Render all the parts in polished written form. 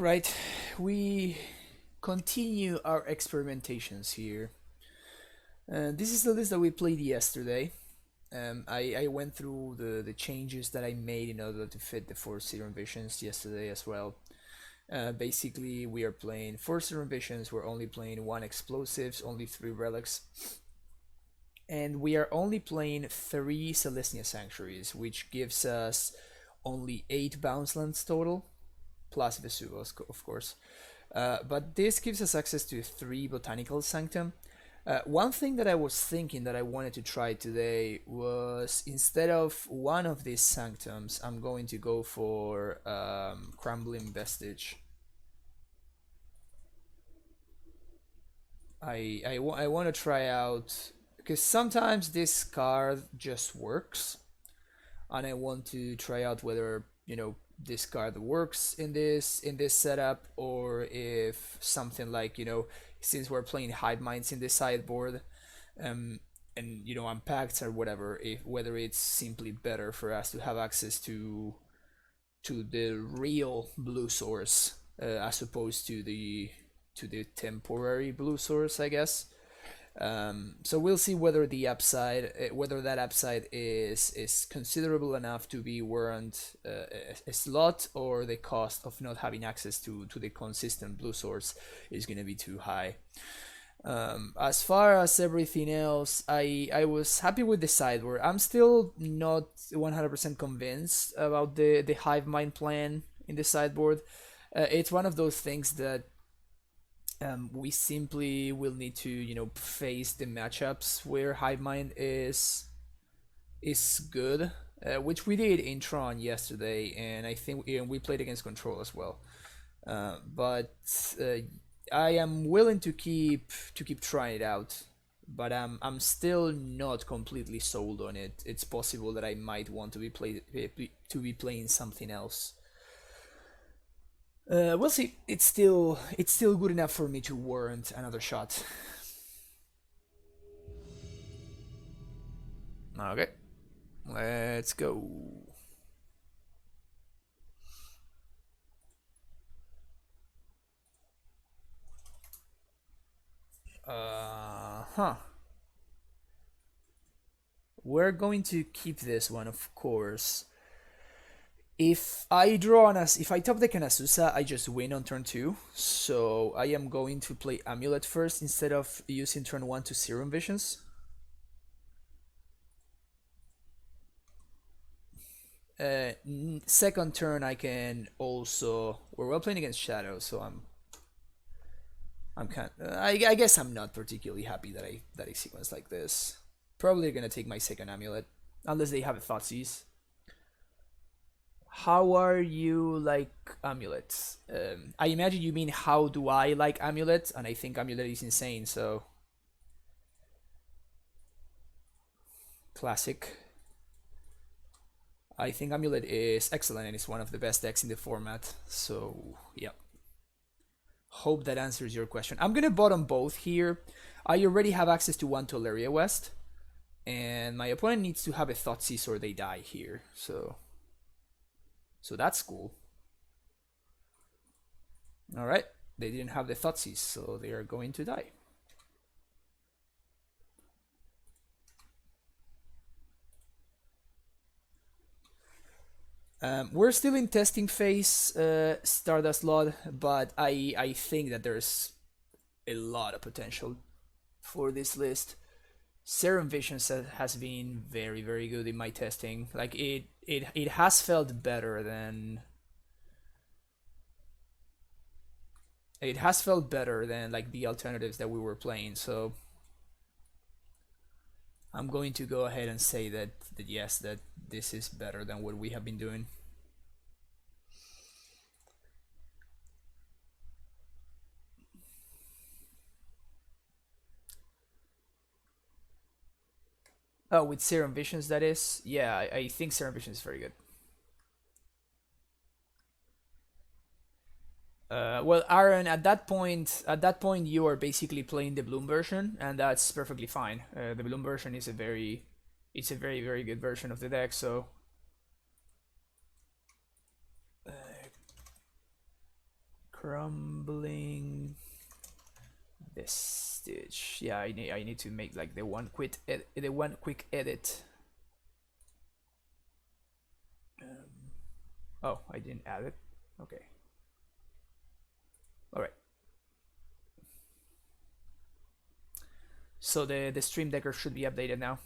Alright, we continue our experimentations here. This is the list that we played yesterday. I went through the changes that I made in order to fit the 4 Serum Visions yesterday as well. Basically, we are playing 4 Serum Visions, we're only playing 1 Explosives, only 3 Relics, and we are only playing 3 Celestia Sanctuaries, which gives us only 8 bounce lands total, plus Vesuvos, of course. But this gives us access to 3 Botanical Sanctum. One thing that I was thinking that I wanted to try today was, instead of one of these Sanctums, I'm going to go for Crumbling Vestige. I want to try out, because sometimes this card just works, and I want to try out whether, this card works in this setup, or if something like, since we're playing Hive Minds in the sideboard, and Unpacked or whatever, whether it's simply better for us to have access to the real blue source, as opposed to the temporary blue source, I guess. So we'll see whether whether that upside is considerable enough to be warrant a slot, or the cost of not having access to the consistent blue source is going to be too high. As far as everything else, I was happy with the sideboard. I'm still not 100% convinced about the Hive Mind plan in the sideboard. It's one of those things that we simply will need to, face the matchups where Hive Mind is good, which we did in Tron yesterday, and I think we played against Control as well. But I am willing to keep trying it out, but I'm still not completely sold on it. It's possible that I might want to be playing something else. We'll see. It's still good enough for me to warrant another shot. Okay, let's go. Huh. We're going to keep this one, of course. If I top deck an Azusa, I just win on turn 2. So I am going to play Amulet first instead of using turn 1 to Serum Visions. Second turn I can also. We're well playing against Shadow, so I guess I'm not particularly happy that I sequence like this. Probably gonna take my second Amulet, unless they have a Thoughtseize. How are you like Amulet? I imagine you mean how do I like Amulet, and I think Amulet is insane, so. Classic. I think Amulet is excellent and it's one of the best decks in the format, so yeah. Hope that answers your question. I'm gonna bottom both here. I already have access to 1 Tolaria West, and my opponent needs to have a Thoughtseize or they die here, so that's cool. Alright, they didn't have the Thoughtseize, so they are going to die. We're still in testing phase, Stardust Lot, but I think that there's a lot of potential for this list. Serum Visions has been very, very good in my testing. Like it has felt better than like the alternatives that we were playing. So I'm going to go ahead and say that yes, that this is better than what we have been doing. Oh, with Serum Visions, that is? Yeah, I think Serum Visions is very good. Well, Aaron, at that point, you are basically playing the Bloom version, and that's perfectly fine. The Bloom version is it's a very, very good version of the deck. So, Crumbling vestige. Yeah, I need to make like the one quick edit. Oh, I didn't add it. Okay. All right. So the stream decker should be updated now.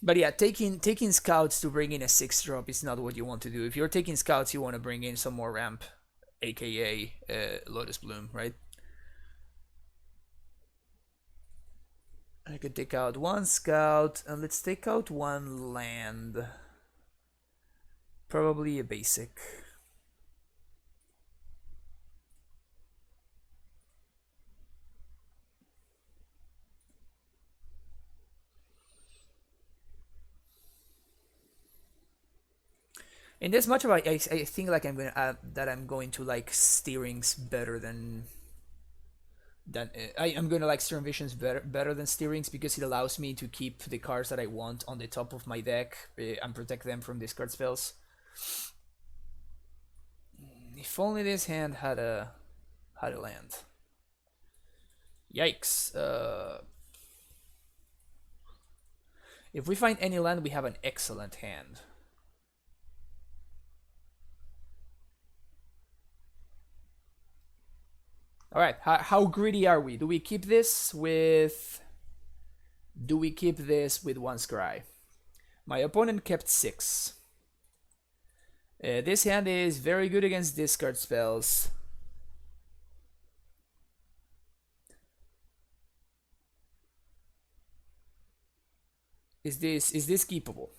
But yeah, taking scouts to bring in a 6-drop is not what you want to do. If you're taking scouts, you want to bring in some more ramp, aka Lotus Bloom, right? I could take out one scout, and let's take out one land. Probably a basic. In this matchup, I think like I'm going to like steerings better than I'm going to like Serum Visions better than steerings because it allows me to keep the cards that I want on the top of my deck and protect them from discard spells. If only this hand had a land. Yikes. If we find any land, we have an excellent hand. All right, how greedy are we? Do we keep this with one scry? My opponent kept 6. This hand is very good against discard spells. Is this keepable?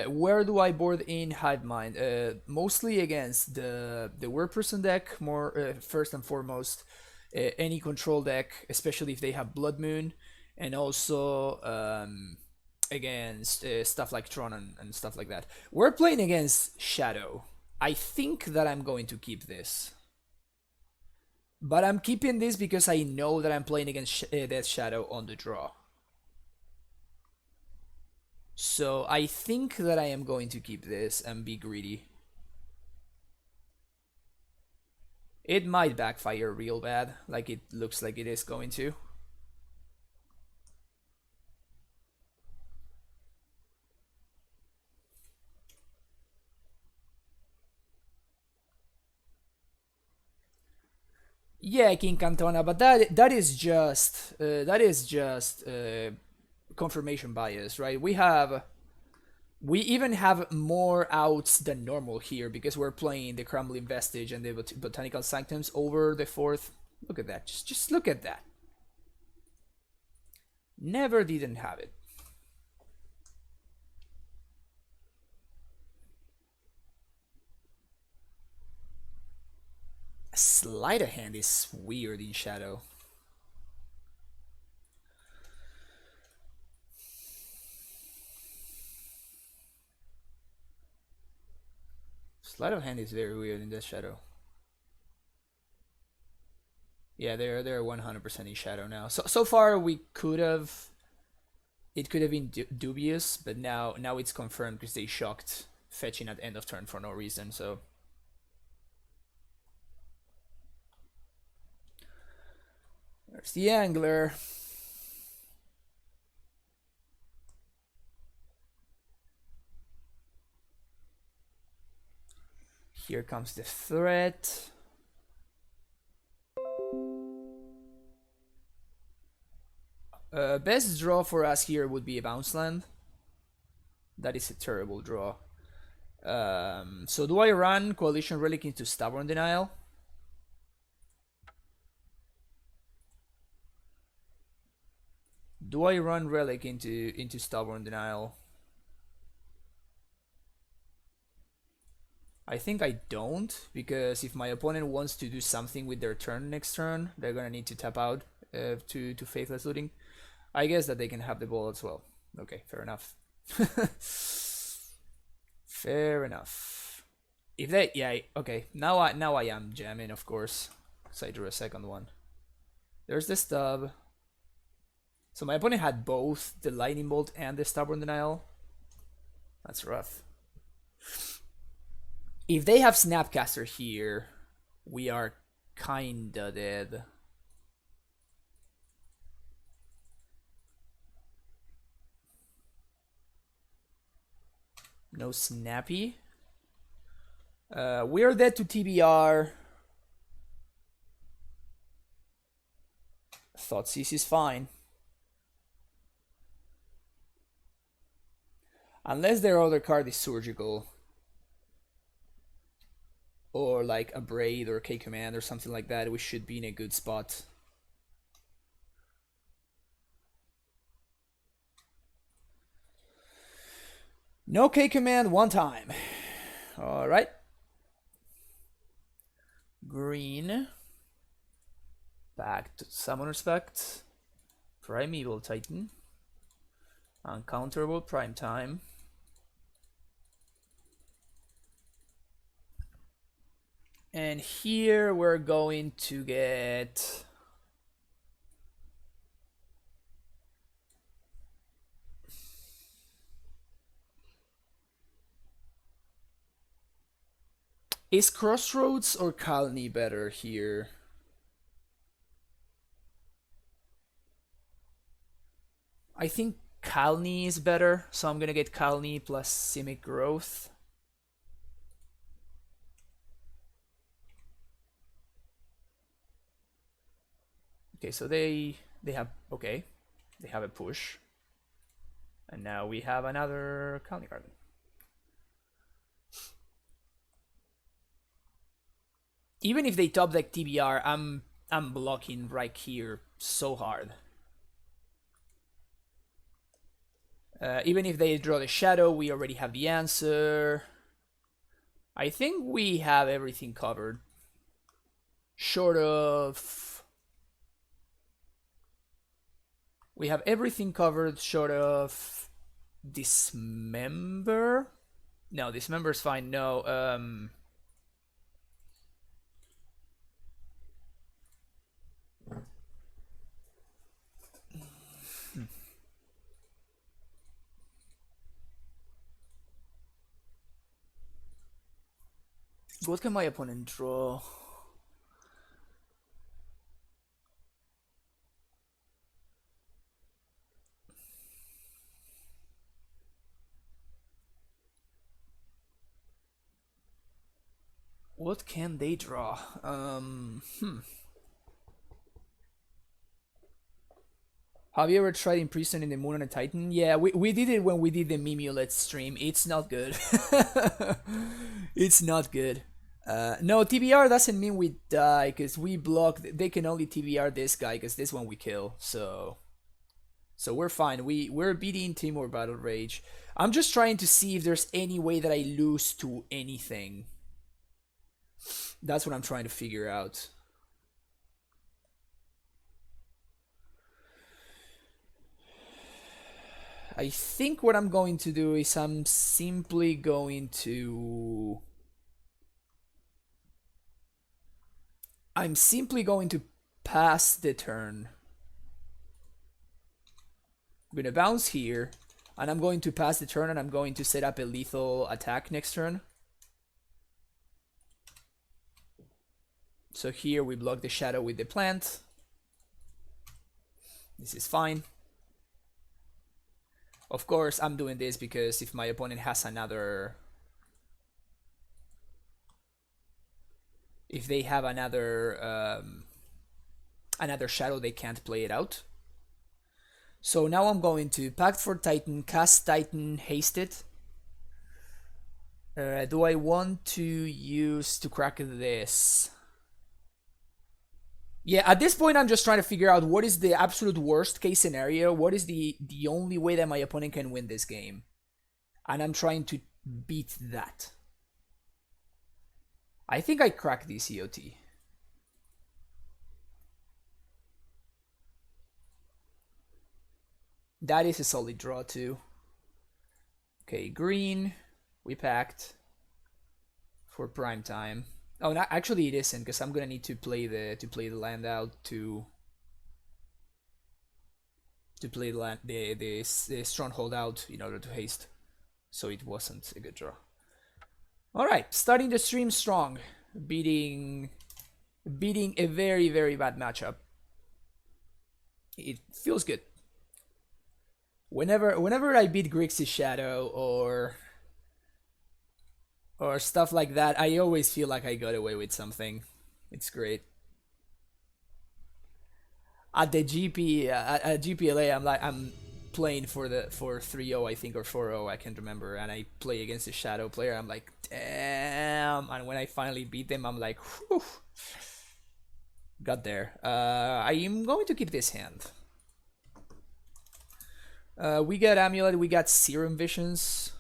Where do I board in Hivemind? Mostly against the Word Person deck, more first and foremost. Any control deck, especially if they have Blood Moon, and also against stuff like Tron and stuff like that. We're playing against Shadow. I think that I'm going to keep this. But I'm keeping this because I know that I'm playing against Death Shadow on the draw. So I think that I am going to keep this and be greedy. It might backfire real bad, like it looks like it is going to. Yeah, King Cantona, but that is just confirmation bias, right? We even have more outs than normal here because we're playing the Crumbling Vestige and the Botanical Sanctums over the 4th. Look at that. Just look at that. Never didn't have it. Sleight of Hand is weird in Shadow. Sleight of Hand is very weird in this Shadow. Yeah, they're 100% in Shadow now. So far we could have. It could have been dubious, but now it's confirmed because they shocked fetching at end of turn for no reason. So. There's the Angler. Here comes the threat. Best draw for us here would be a bounce land. That is a terrible draw. So do I run Coalition Relic into Stubborn Denial? Do I run Relic into Stubborn Denial? I think I don't, because if my opponent wants to do something with their turn next turn, they're gonna need to tap out to Faithless Looting. I guess that they can have the ball as well. Okay, fair enough. Fair enough. If they, yeah, okay. Now I am jamming, of course. So I drew a second one. There's the stub. So my opponent had both the Lightning Bolt and the Stubborn Denial. That's rough. If they have Snapcaster here, we are kinda dead. No Snappy. We're dead to TBR. Thoughtseize is fine. Unless their other card is Surgical. Or like a Braid or K Command or something like that, we should be in a good spot. No K Command one time. Alright. Green. Back to Summoner's Pact. Primeval Titan. Uncounterable Prime Time. And here we're going to get... Is Crossroads or Colony better here? I think Colony is better, so I'm gonna get Colony plus Simic Growth. Okay, so they have, okay, they have a push. And now we have another Colony card. Even if they top deck TBR, I'm blocking right here so hard. Even if they draw the Shadow, we already have the answer. I think we have everything covered. Short of... We have everything covered short of... Dismember? No, Dismember's fine. No, What can my opponent draw? What can they draw? Have you ever tried imprisoning the Moon on a Titan? Yeah, we did it when we did the AmuLIT stream. It's not good. It's not good. No, TBR doesn't mean we die, because we block. They can only TBR this guy, because this one we kill. So we're fine. We're beating Timor Battle Rage. I'm just trying to see if there's any way that I lose to anything. That's what I'm trying to figure out. I think what I'm going to do is I'm simply going to pass the turn. I'm gonna bounce here, and I'm going to pass the turn, and I'm going to set up a lethal attack next turn. So here we block the Shadow with the plant. This is fine. Of course, I'm doing this because if my opponent has another... If they have another Shadow, they can't play it out. So now I'm going to Pact for Titan, cast Titan, haste it. Do I want to use to crack this? Yeah, at this point I'm just trying to figure out what is the absolute worst case scenario, what is the only way that my opponent can win this game. And I'm trying to beat that. I think I cracked the COT. That is a solid draw too. Okay, green, we packed for prime time. Oh, no, actually it isn't, because I'm gonna need to play the land out to play the stronghold out in order to haste. so it wasn't a good draw. Alright, starting the stream strong. Beating a very, very bad matchup. It feels good. Whenever I beat Grixis Shadow or stuff like that, I always feel like I got away with something. It's great. At the at GPLA, I'm playing for 3-0 I think, or 4-0, I can't remember, and I play against a Shadow player. I'm like, damn. And when I finally beat them, I'm like, whew, got there. I am going to keep this hand. We got Amulet, we got Serum Visions.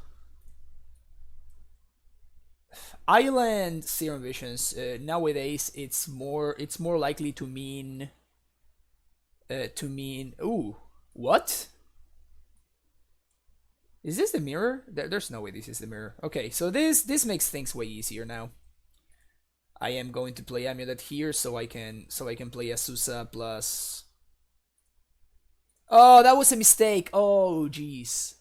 Island Serum Visions, nowadays it's more likely to mean ooh, what? Is this the mirror? There's no way this is the mirror. Okay, so this makes things way easier now. I am going to play Amulet here so I can play Azusa plus. Oh, that was a mistake. Oh, jeez.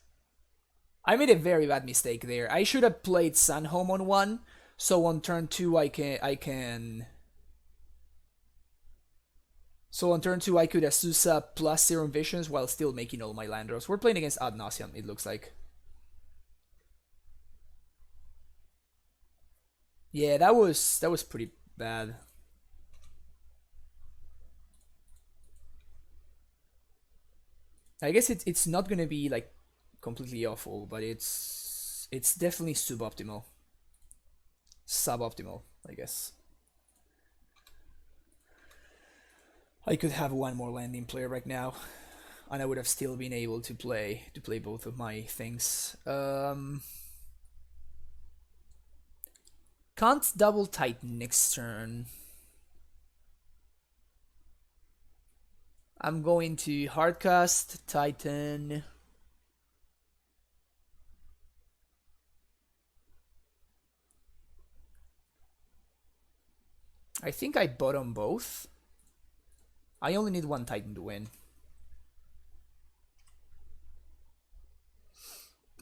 I made a very bad mistake there. I should have played Sunhome on 1, so on turn 2 So on turn 2 I could Azusa plus Serum Visions while still making all my land draws. We're playing against Nauseam, it looks like. Yeah, that was pretty bad. I guess it's not gonna be like completely awful, but it's definitely suboptimal. Suboptimal, I guess. I could have one more landing player right now, and I would have still been able to play both of my things. Can't double Titan next turn. I'm going to hardcast Titan. I think I bottom both. I only need one Titan to win.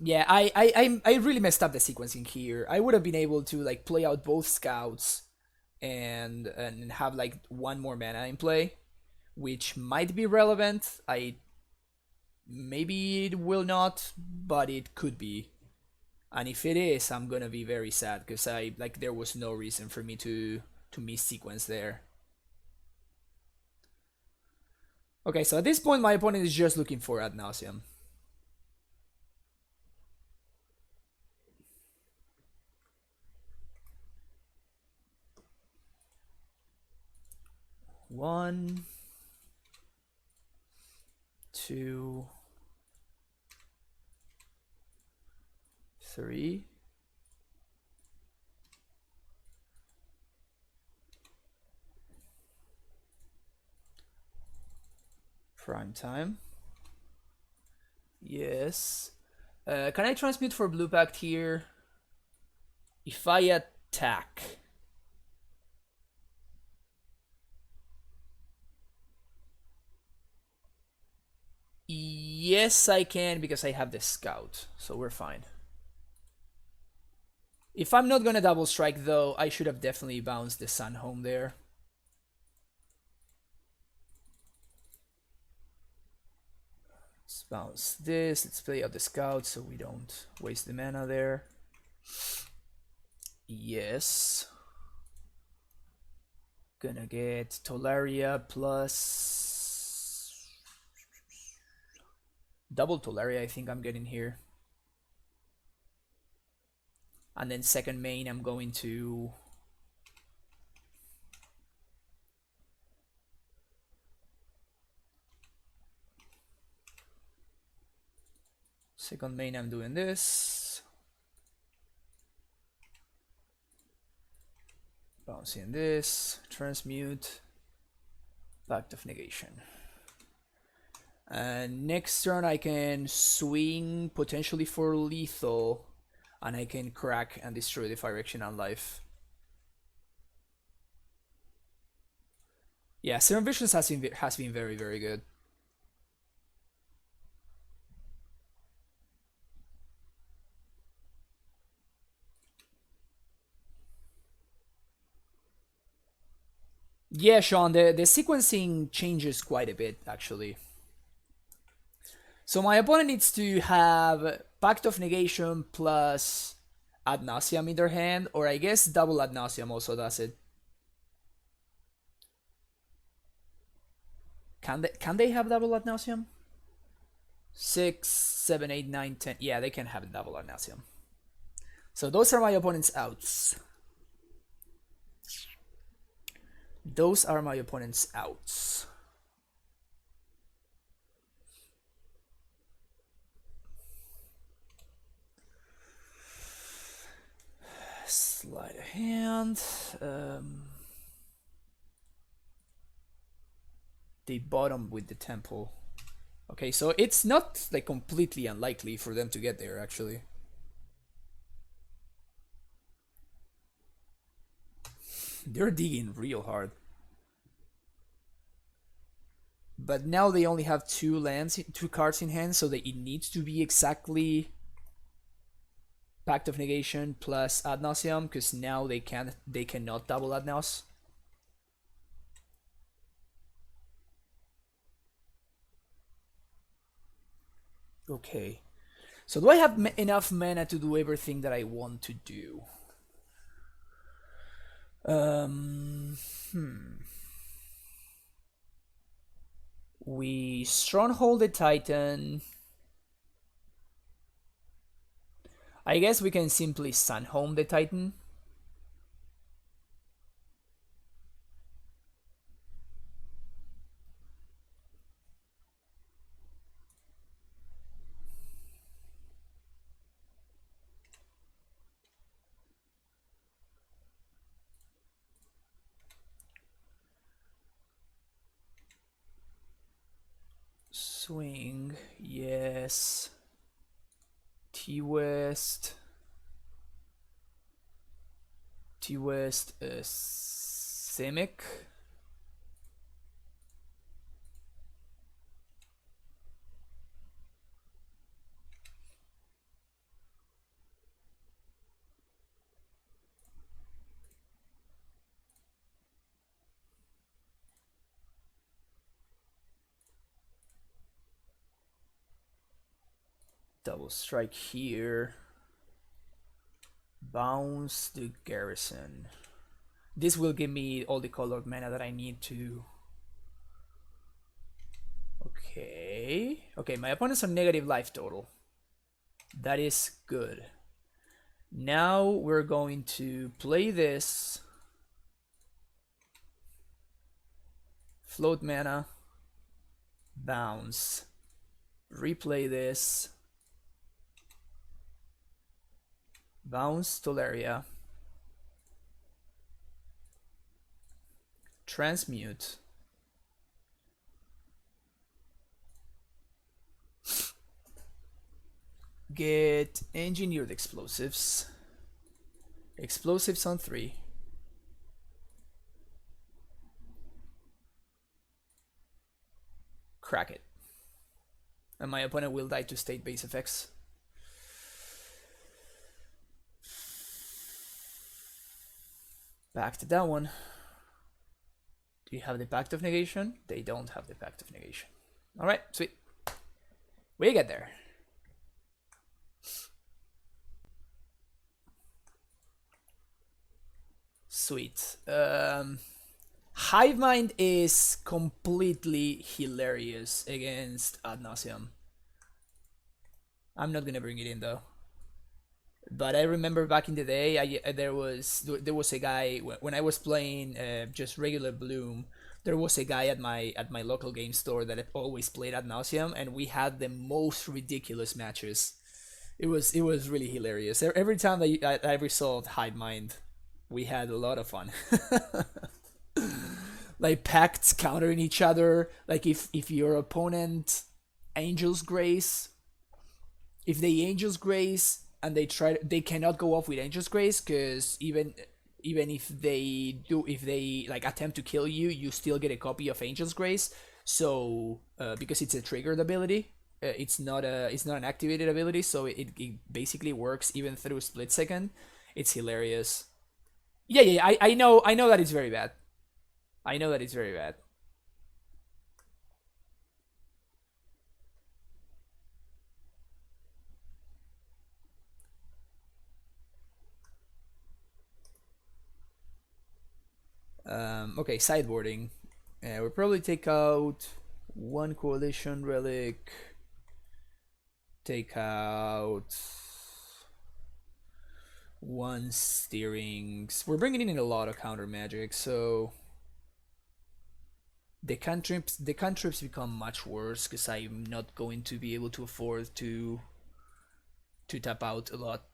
Yeah, I really messed up the sequencing here. I would have been able to like play out both scouts and have like one more mana in play, which might be relevant. Maybe it will not, but it could be. And if it is, I'm gonna be very sad because there was no reason for me to miss sequence there. Okay, so at this point my opponent is just looking for Ad Nauseam. One, two, three. Prime time. Yes. Can I transmute for Blue Pact here? If I attack. Yes, I can because I have the scout, so we're fine. If I'm not gonna double strike though, I should have definitely bounced the Sun home there. Let's bounce this. Let's play out the scout so we don't waste the mana there. Yes. Gonna get Tolaria plus double Tolaria, I think I'm getting here. And then second main, I'm going to second main, I'm doing this. Bouncing this, transmute, Pact of Negation. And next turn I can swing potentially for lethal, and I can crack and destroy the Phyrexian on life. Yeah, Serum Visions has been very, very good. Yeah, Sean, the sequencing changes quite a bit, actually. So my opponent needs to have Pact of Negation plus Ad Nauseam in their hand, or I guess double Ad Nauseam also does it. Can they have double Ad Nauseam? 6, 7, 8, 9, 10. Yeah, they can have double Ad Nauseam. So those are my opponent's outs. Those are my opponent's outs. Slide a hand. They bottom with the temple. Okay, so it's not like completely unlikely for them to get there, actually. They're digging real hard. But now they only have two cards in hand, so it needs to be exactly Pact of Negation plus Ad Nauseam, because now they cannot double Ad Naus. Okay. So do I have enough mana to do everything that I want to do? We Stronghold the Titan. I guess we can simply Sunhome the Titan. Swing, yes. T-West. T-West, Simic. Double strike here. Bounce the Garrison. This will give me all the colored mana that I need to... Okay. Okay, my opponent's on negative life total. That is good. Now we're going to play this. Float mana. Bounce. Replay this. Bounce Tolaria. Transmute. Get Engineered Explosives. Explosives on 3. Crack it. And my opponent will die to state base effects. Back to that one. Do you have the Pact of Negation? They don't have the Pact of Negation. Alright, sweet. We get there. Sweet. Hive Mind is completely hilarious against Ad Nauseam. I'm not gonna bring it in though. But I remember back in the day, there was a guy when I was playing just regular Bloom. There was a guy at my local game store that always played Ad Nauseam, and we had the most ridiculous matches. It was really hilarious. Every time that I resolved Hive Mind, we had a lot of fun. Like pacts countering each other. Like if your opponent Angel's Grace, if they Angel's Grace and they cannot go off with Angel's Grace, because even if they like attempt to kill you, you still get a copy of Angel's Grace. So because it's a triggered ability, it's not an activated ability, so it basically works even through split second. It's hilarious. Yeah, I know that it's very bad. I know that it's very bad. Okay, sideboarding. We'll probably take out one coalition relic. Take out one steerings. We're bringing in a lot of counter magic, so the cantrips become much worse because I'm not going to be able to afford to tap out a lot.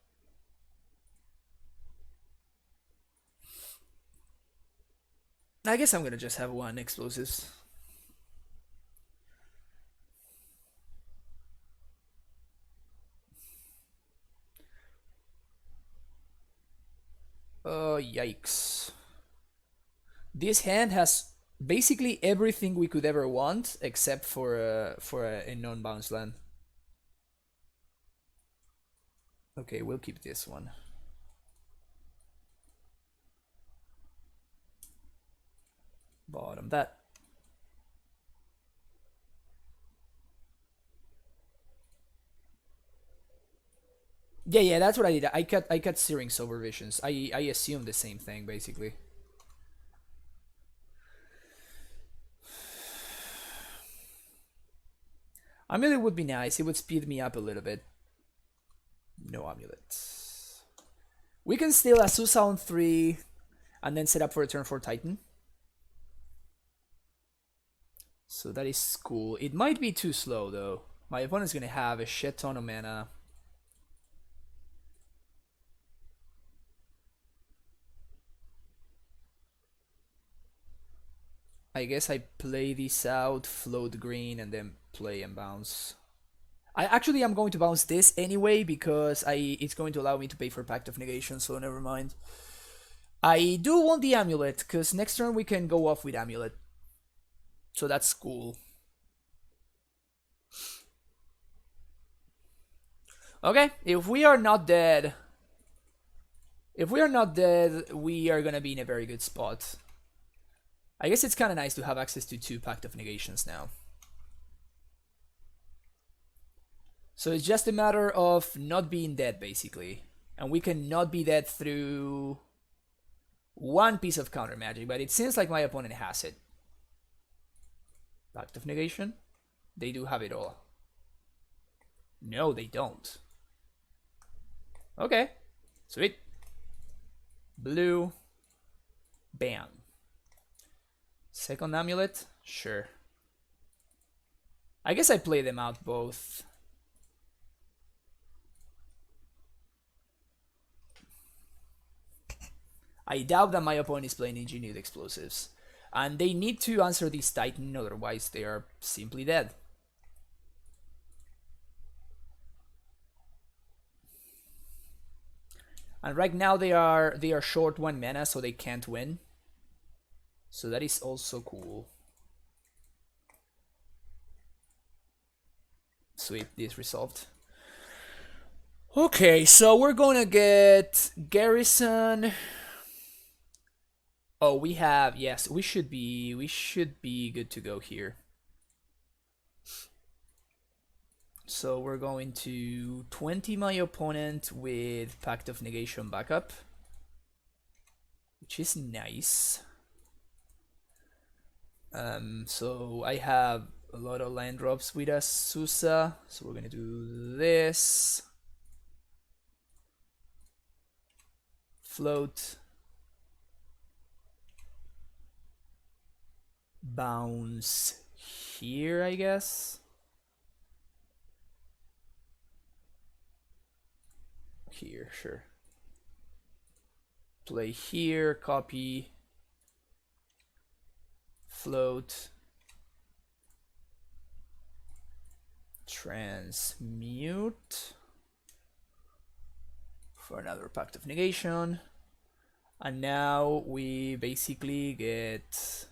I guess I'm gonna just have one explosives. Yikes. This hand has basically everything we could ever want except for a non-bounce land. Okay, we'll keep this one. Bottom that. Yeah, that's what I did. I cut Serum Visions. I assumed the same thing basically. Amulet would be nice. It would speed me up a little bit. No Amulet. We can steal Azusa on 3 and then set up for a turn 4 Titan. So that is cool. It might be too slow though. My opponent's gonna have a shit ton of mana. I guess I play this out, float green, and then play and bounce. I'm going to bounce this anyway because it's going to allow me to pay for Pact of Negation, so never mind. I do want the Amulet, because next turn we can go off with Amulet. So that's cool. Okay, if we are not dead, we are gonna be in a very good spot. I guess it's kind of nice to have access to 2 Pact of Negations now. So it's just a matter of not being dead, basically. And we can not be dead through one piece of counter magic, but it seems like my opponent has it. Pact of Negation? They do have it all. No, they don't. Okay. Sweet. Blue. Bam. Second Amulet? Sure. I guess I play them out both. I doubt that my opponent is playing Engineered Explosives. And they need to answer this Titan, otherwise they are simply dead. And right now they are short 1 mana, so they can't win. So that is also cool. Sweet, this resolved. Okay, so we're gonna get Garrison. Oh, we have, yes, we should be good to go here. So we're going to 20 my opponent with Pact of Negation backup, which is nice. So I have a lot of land drops with Azusa, so we're gonna do this. Float. Bounce here, I guess. Here, sure. Play here, copy. Float. Transmute. For another Pact of Negation. And now we basically get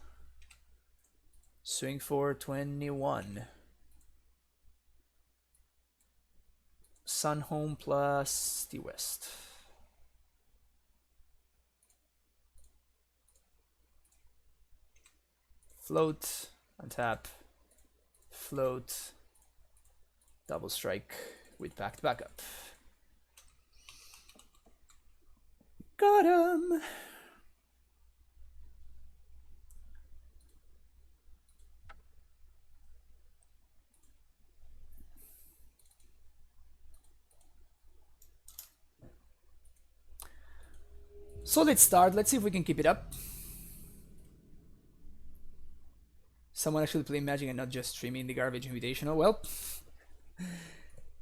swing for 21. Sun Home plus the West. Float, untap, float, double strike with packed backup. Got him! Solid start, let's see if we can keep it up. Someone actually playing Magic and not just streaming the garbage invitational. Well,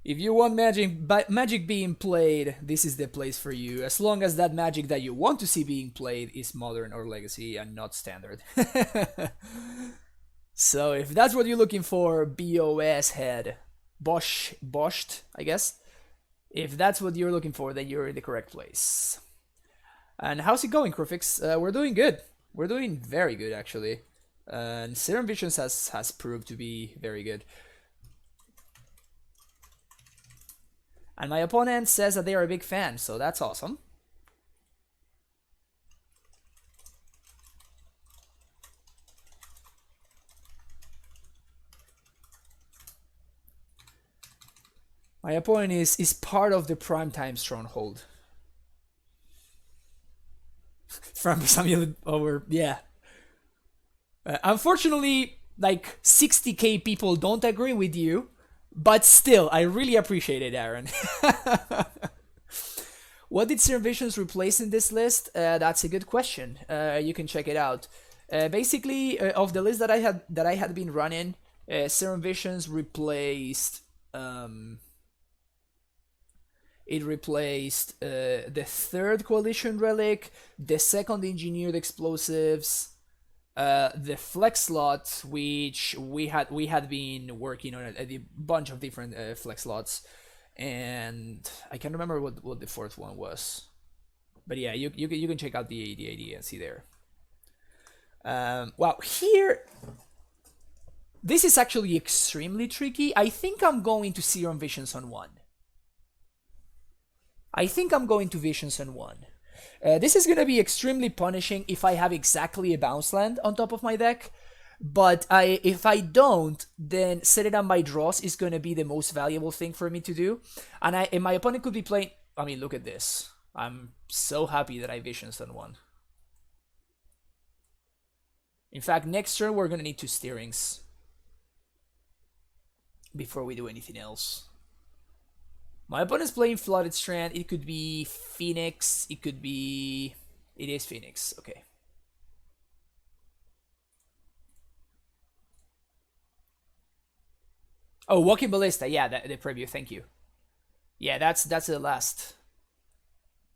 if you want Magic being played, this is the place for you. As long as that Magic that you want to see being played is Modern or Legacy and not Standard. So if that's what you're looking for, BOS head, Boshed, I guess. If that's what you're looking for, then you're in the correct place. And how's it going, Crufix? We're doing good. We're doing very good, actually. And Serum Visions has proved to be very good. And my opponent says that they are a big fan, so that's awesome. My opponent is part of the primetime stronghold. From Samuel over, yeah. Unfortunately, like 60k people don't agree with you, but still, I really appreciate it, Aaron. What did Serum Visions replace in this list? That's a good question. You can check it out. Basically, of the list that I had been running, Serum Visions replaced. It replaced the third Coalition Relic, the second Engineered Explosives, the Flex slot, which we had been working on a bunch of different Flex slots, and I can't remember what the fourth one was, but yeah, you can check out the idea and see there. Wow, here. This is actually extremely tricky. I think I'm going to Serum Visions on 1. I think I'm going to Visions on 1. This is going to be extremely punishing if I have exactly a bounce land on top of my deck. But if I don't, then set it on my draws is going to be the most valuable thing for me to do. And my opponent could be playing... I mean, look at this. I'm so happy that I Visions on 1. In fact, next turn we're going to need 2 steerings before we do anything else. My opponent's playing Flooded Strand. It could be Phoenix. It could be... It is Phoenix. Okay. Oh, Walking Ballista. Yeah, the preview. Thank you. Yeah, that's the last...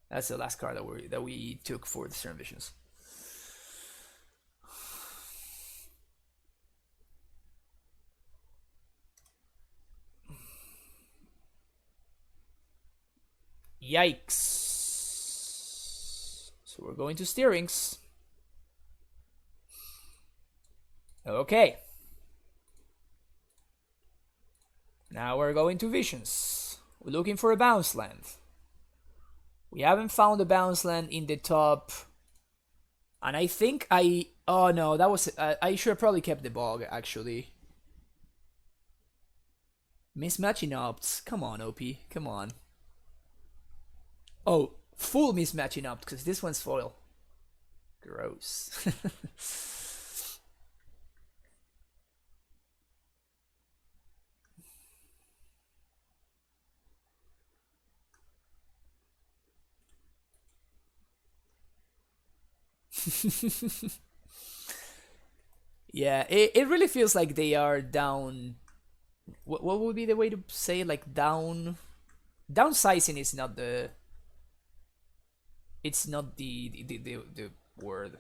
That's the last card that we took for the Serum Visions. Yikes. So we're going to steerings. Okay. Now we're going to Visions. We're looking for a bounce land. We haven't found a bounce land in the top. And I think oh no, that was... I should have probably kept the bog, actually. Mismatching opts. Come on, OP. Come on. Oh, full mismatching up, because this one's foil. Gross. Yeah, it really feels like they are down... What would be the way to say, like, down... Downsizing is not the... It's not the word.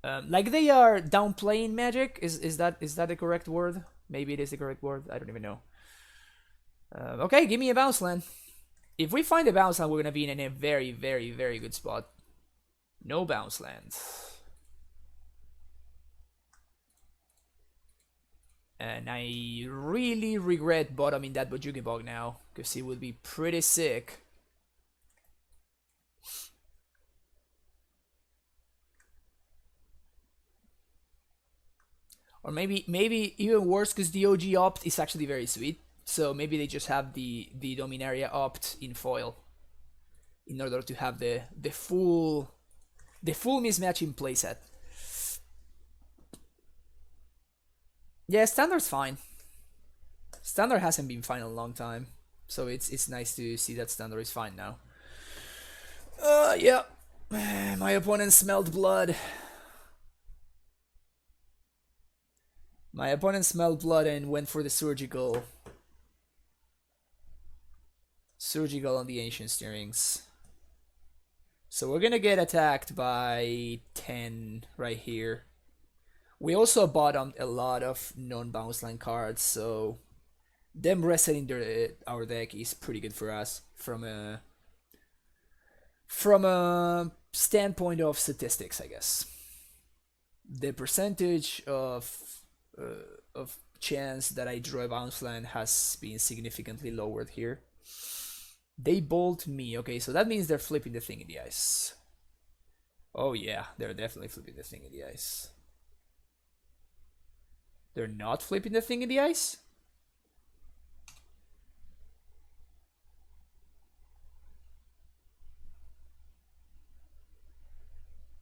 Like they are downplaying Magic. Is that the correct word? Maybe it is the correct word. I don't even know. Okay, give me a bounce land. If we find a bounce land, we're gonna be in a very, very, very good spot. No bounce land. And I really regret bottoming that Bojuki Bog now, because it would be pretty sick. Or maybe even worse, because the OG opt is actually very sweet. So maybe they just have the Dominaria opt in foil in order to have the full mismatch in playset. Yeah, standard's fine. Standard hasn't been fine in a long time, so it's nice to see that standard is fine now. Yeah. My opponent smelled blood. My opponent smelled blood and went for the surgical. Surgical on the Ancient Steerings. So we're gonna get attacked by 10 right here. We also bottomed a lot of non-bounce line cards, so them resetting our deck is pretty good for us from a standpoint of statistics, I guess. The percentage of chance that I draw a bounce line has been significantly lowered here. They bolt me. Okay, so that means they're flipping the thing in the ice. Oh yeah, they're definitely flipping the thing in the ice. They're not flipping the thing in the ice?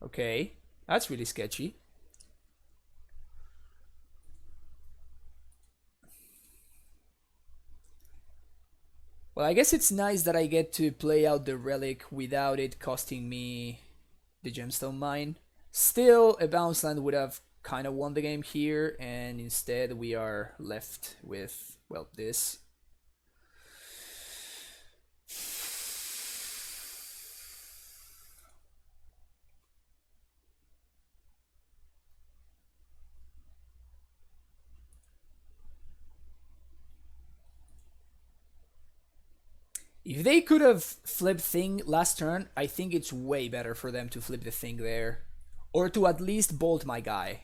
Okay, that's really sketchy. Well, I guess it's nice that I get to play out the relic without it costing me the gemstone mine. Still, a bounce land would have kind of won the game here, and instead we are left with, well, this. If they could have flipped thing last turn, I think it's way better for them to flip the thing there. Or to at least bolt my guy.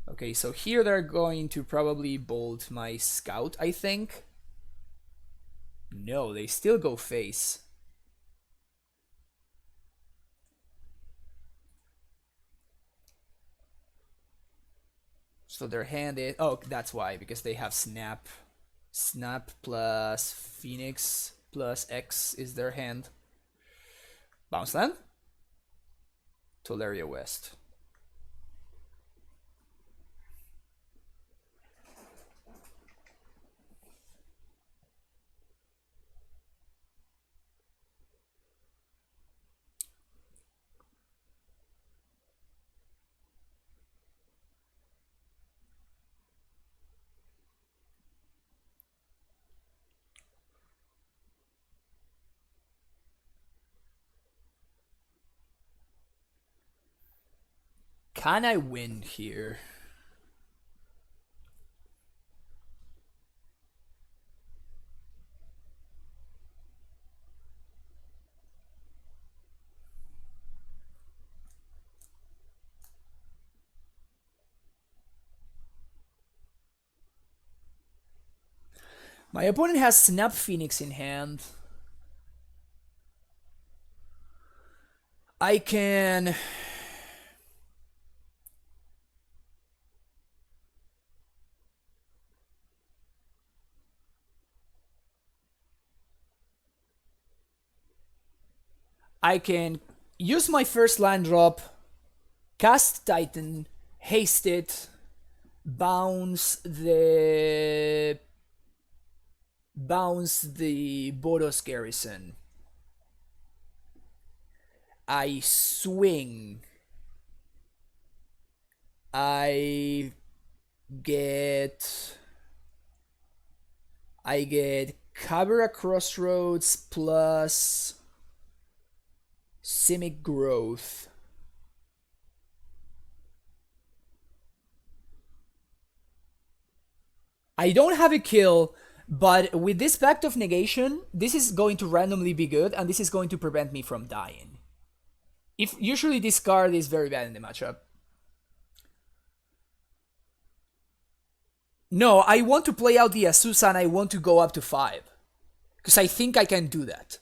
Okay, so here they're going to probably bolt my scout, I think. No, they still go face. So their hand is... Oh, that's why, because they have snap. Snap plus Phoenix plus X is their hand. Bounce land? Tolaria West. Can I win here? My opponent has Snap Phoenix in hand. I can... use my first land drop, cast Titan, haste it, bounce the Boros Garrison. I swing. I get Cabrera Crossroads plus Simic Growth. I don't have a kill, but with this Pact of Negation, this is going to randomly be good, and this is going to prevent me from dying. If usually this card is very bad in the matchup. No, I want to play out the Azusa and I want to go up to 5. Because I think I can do that.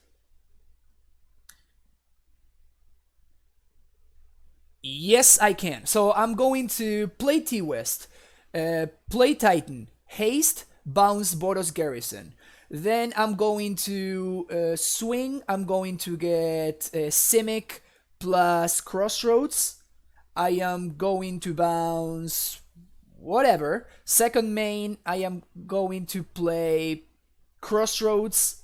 Yes, I can. So I'm going to play T-West, play Titan, haste, bounce Boros Garrison. Then I'm going to swing. I'm going to get Simic plus Crossroads. I am going to bounce whatever. Second main, I am going to play Crossroads.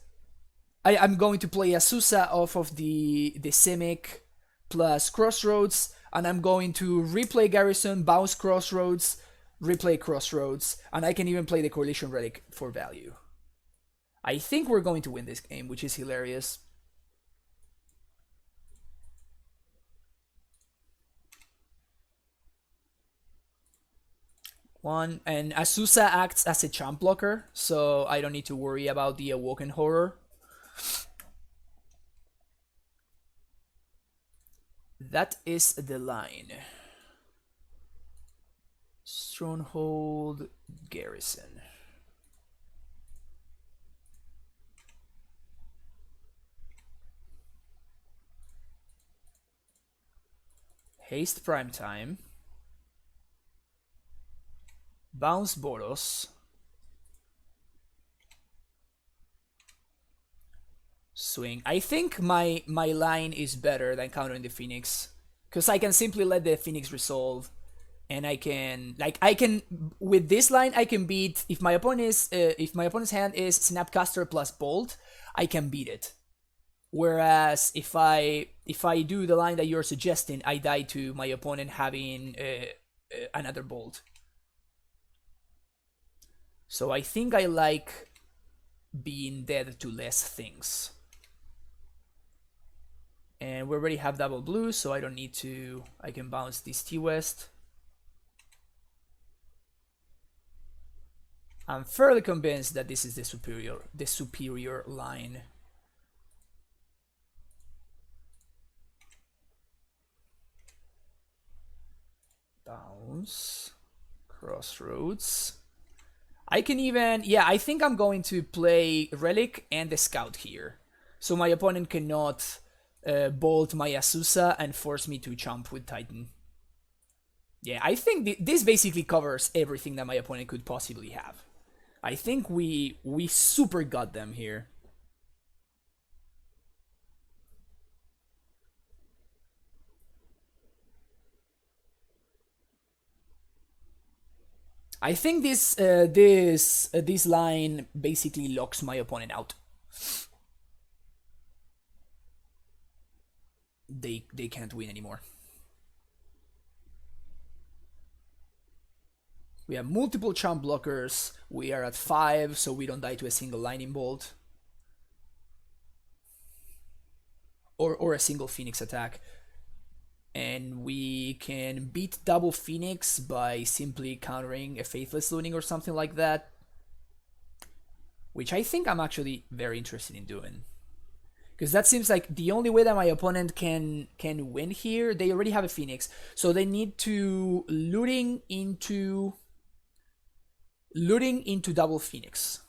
I'm going to play Azusa off of the Simic plus Crossroads, and I'm going to replay Garrison, bounce Crossroads, replay Crossroads, and I can even play the Coalition Relic for value. I think we're going to win this game, which is hilarious. One, and Azusa acts as a champ blocker, so I don't need to worry about the Awoken Horror. That is the line. Stronghold Garrison. Haste Primetime. Bounce Boros. Swing. I think my line is better than countering the Phoenix, because I can simply let the Phoenix resolve, and I can with this line I can beat if my opponent's hand is Snapcaster plus Bolt, I can beat it. Whereas if I do the line that you're suggesting, I die to my opponent having another Bolt. So I think I like being dead to less things. And we already have double blue, so I don't need to. I can bounce this T-West. I'm fairly convinced that this is the superior line. Bounce. Crossroads. I can even, yeah, I think I'm going to play Relic and the Scout here. So my opponent cannot bolt my Azusa and force me to chomp with Titan. Yeah, I think this basically covers everything that my opponent could possibly have. I think we super got them here. I think this line basically locks my opponent out. They can't win anymore. We have multiple champ blockers. We are at 5, so we don't die to a single lightning bolt. Or a single Phoenix attack. And we can beat double Phoenix by simply countering a Faithless Looting or something like that. Which I think I'm actually very interested in doing. Because that seems like the only way that my opponent can win here. They already have a Phoenix. So they need to looting into double Phoenix.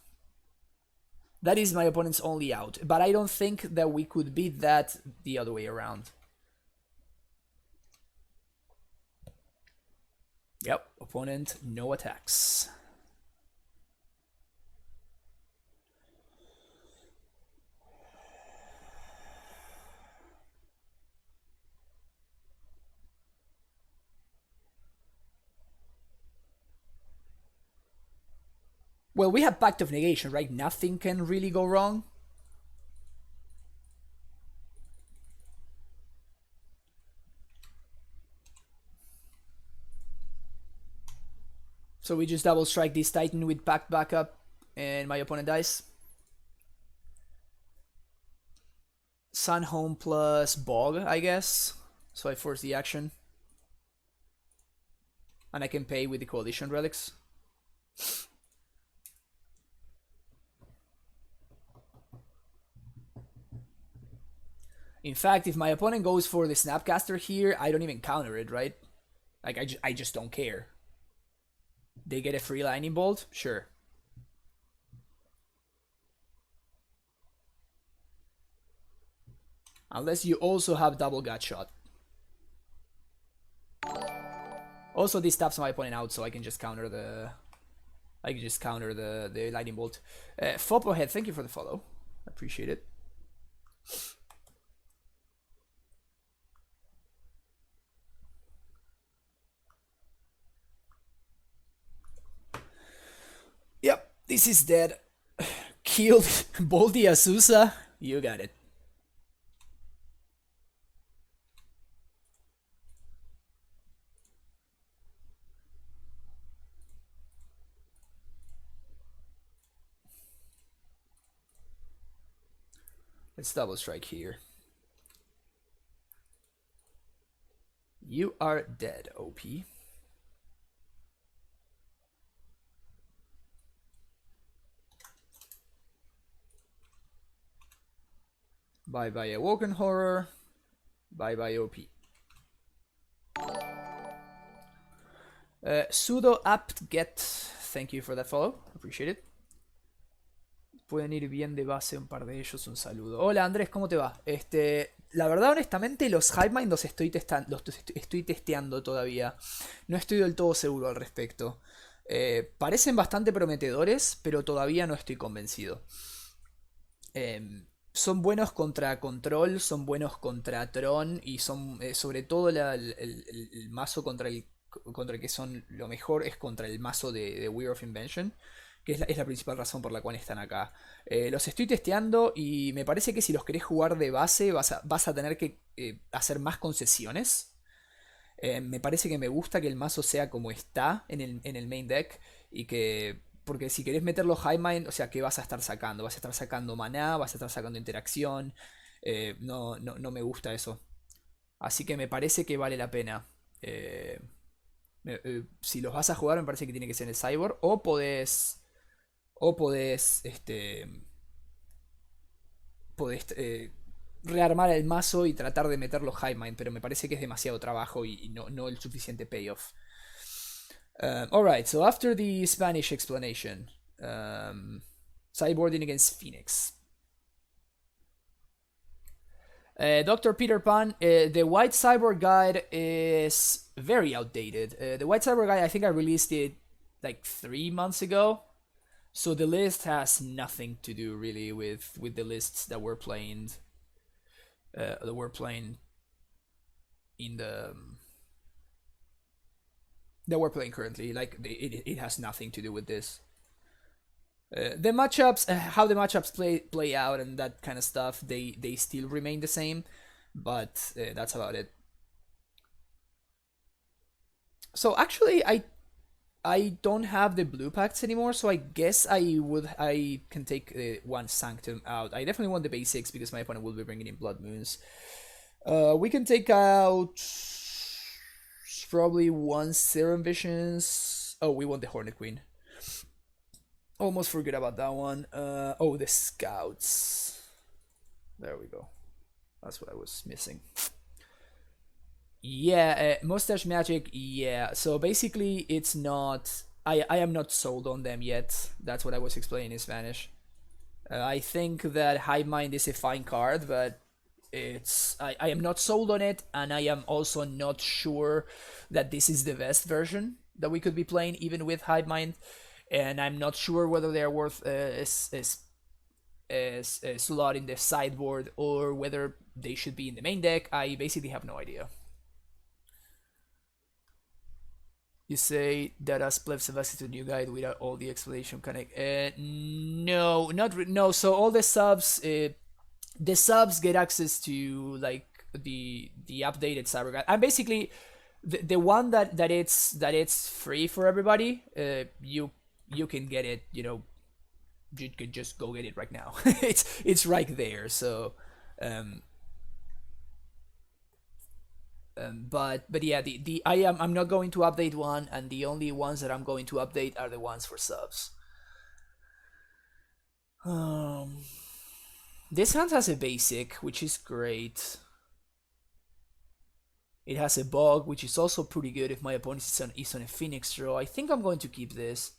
That is my opponent's only out. But I don't think that we could beat that the other way around. Yep, opponent, no attacks. Well, we have Pact of Negation, right? Nothing can really go wrong. So we just double strike this Titan with Pact backup, and my opponent dies. Sun Home plus Bog, I guess. So I force the action. And I can pay with the Coalition Relics. In fact, if my opponent goes for the Snapcaster here, I don't even counter it, right? Like, I just don't care. They get a free Lightning Bolt? Sure. Unless you also have double Gut Shot. Also, this taps my opponent out, so I can just counter the lightning bolt. Fopo head, thank you for the follow. Appreciate it. Yep, this is dead. Killed Boldy Azusa. You got it. Let's double strike here. You are dead, OP. Bye bye Awoken Horror. Bye bye OP. Sudo apt get. Thank you for that follow. Appreciate it. Pueden ir bien de base un par de ellos. Un saludo. Hola Andrés, ¿cómo te va? La verdad, honestamente, los Hivemind los estoy testeando todavía. No estoy del todo seguro al respecto. Parecen bastante prometedores, pero todavía no estoy convencido. Son buenos contra Control, son buenos contra Tron y son sobre todo el mazo contra el que son lo mejor es contra el mazo de Wheel of Invention, que es la principal razón por la cual están acá. Los estoy testeando y me parece que si los querés jugar de base vas a tener que hacer más concesiones. Me parece que me gusta que el mazo sea como está en el main deck y que... Porque si querés meterlo high mind, o sea, ¿qué vas a estar sacando? Vas a estar sacando maná, vas a estar sacando interacción. No me gusta eso. Así que me parece que vale la pena. Si los vas a jugar, me parece que tiene que ser en el Cyborg. O podés. Podés rearmar el mazo y tratar de meterlo high mind. Pero me parece que es demasiado trabajo y no el suficiente payoff. Alright, so after the Spanish explanation, sideboarding against Phoenix. Dr. Peter Pan, the White Cyborg Guide is very outdated. The White Cyborg Guide, I think I released it like 3 months ago. So the list has nothing to do really with the lists that we're playing. In the... that we're playing currently. Like it has nothing to do with this. The matchups, how the matchups play out and that kind of stuff, they still remain the same, but that's about it. So actually, I don't have the blue packs anymore, so I guess I can take one Sanctum out. I definitely want the basics because my opponent will be bringing in Blood Moons. We can take out probably one Serum Visions. Oh, we want the Hornet Queen. Almost forget about that one. Oh, the Scouts. There we go. That's what I was missing. Yeah, Mustache Magic, yeah. So basically, it's not... I am not sold on them yet. That's what I was explaining in Spanish. I think that Hive Mind is a fine card, but it's... I am not sold on it, and I am also not sure that this is the best version that we could be playing, even with Hive Mind. And I'm not sure whether they're worth a slot in the sideboard or whether they should be in the main deck. I basically have no idea. You say that as plebs have access to new guide without all the explanation connect. No, no. So all the subs get access to like the updated cyber guide. And basically the one that it's free for everybody. You can get it, you know, you could just go get it right now. it's right there. So but yeah, I'm not going to update one, and the only ones that I'm going to update are the ones for subs. This hand has a basic, which is great. It has a bug, which is also pretty good if my opponent is on a Phoenix draw. I think I'm going to keep this.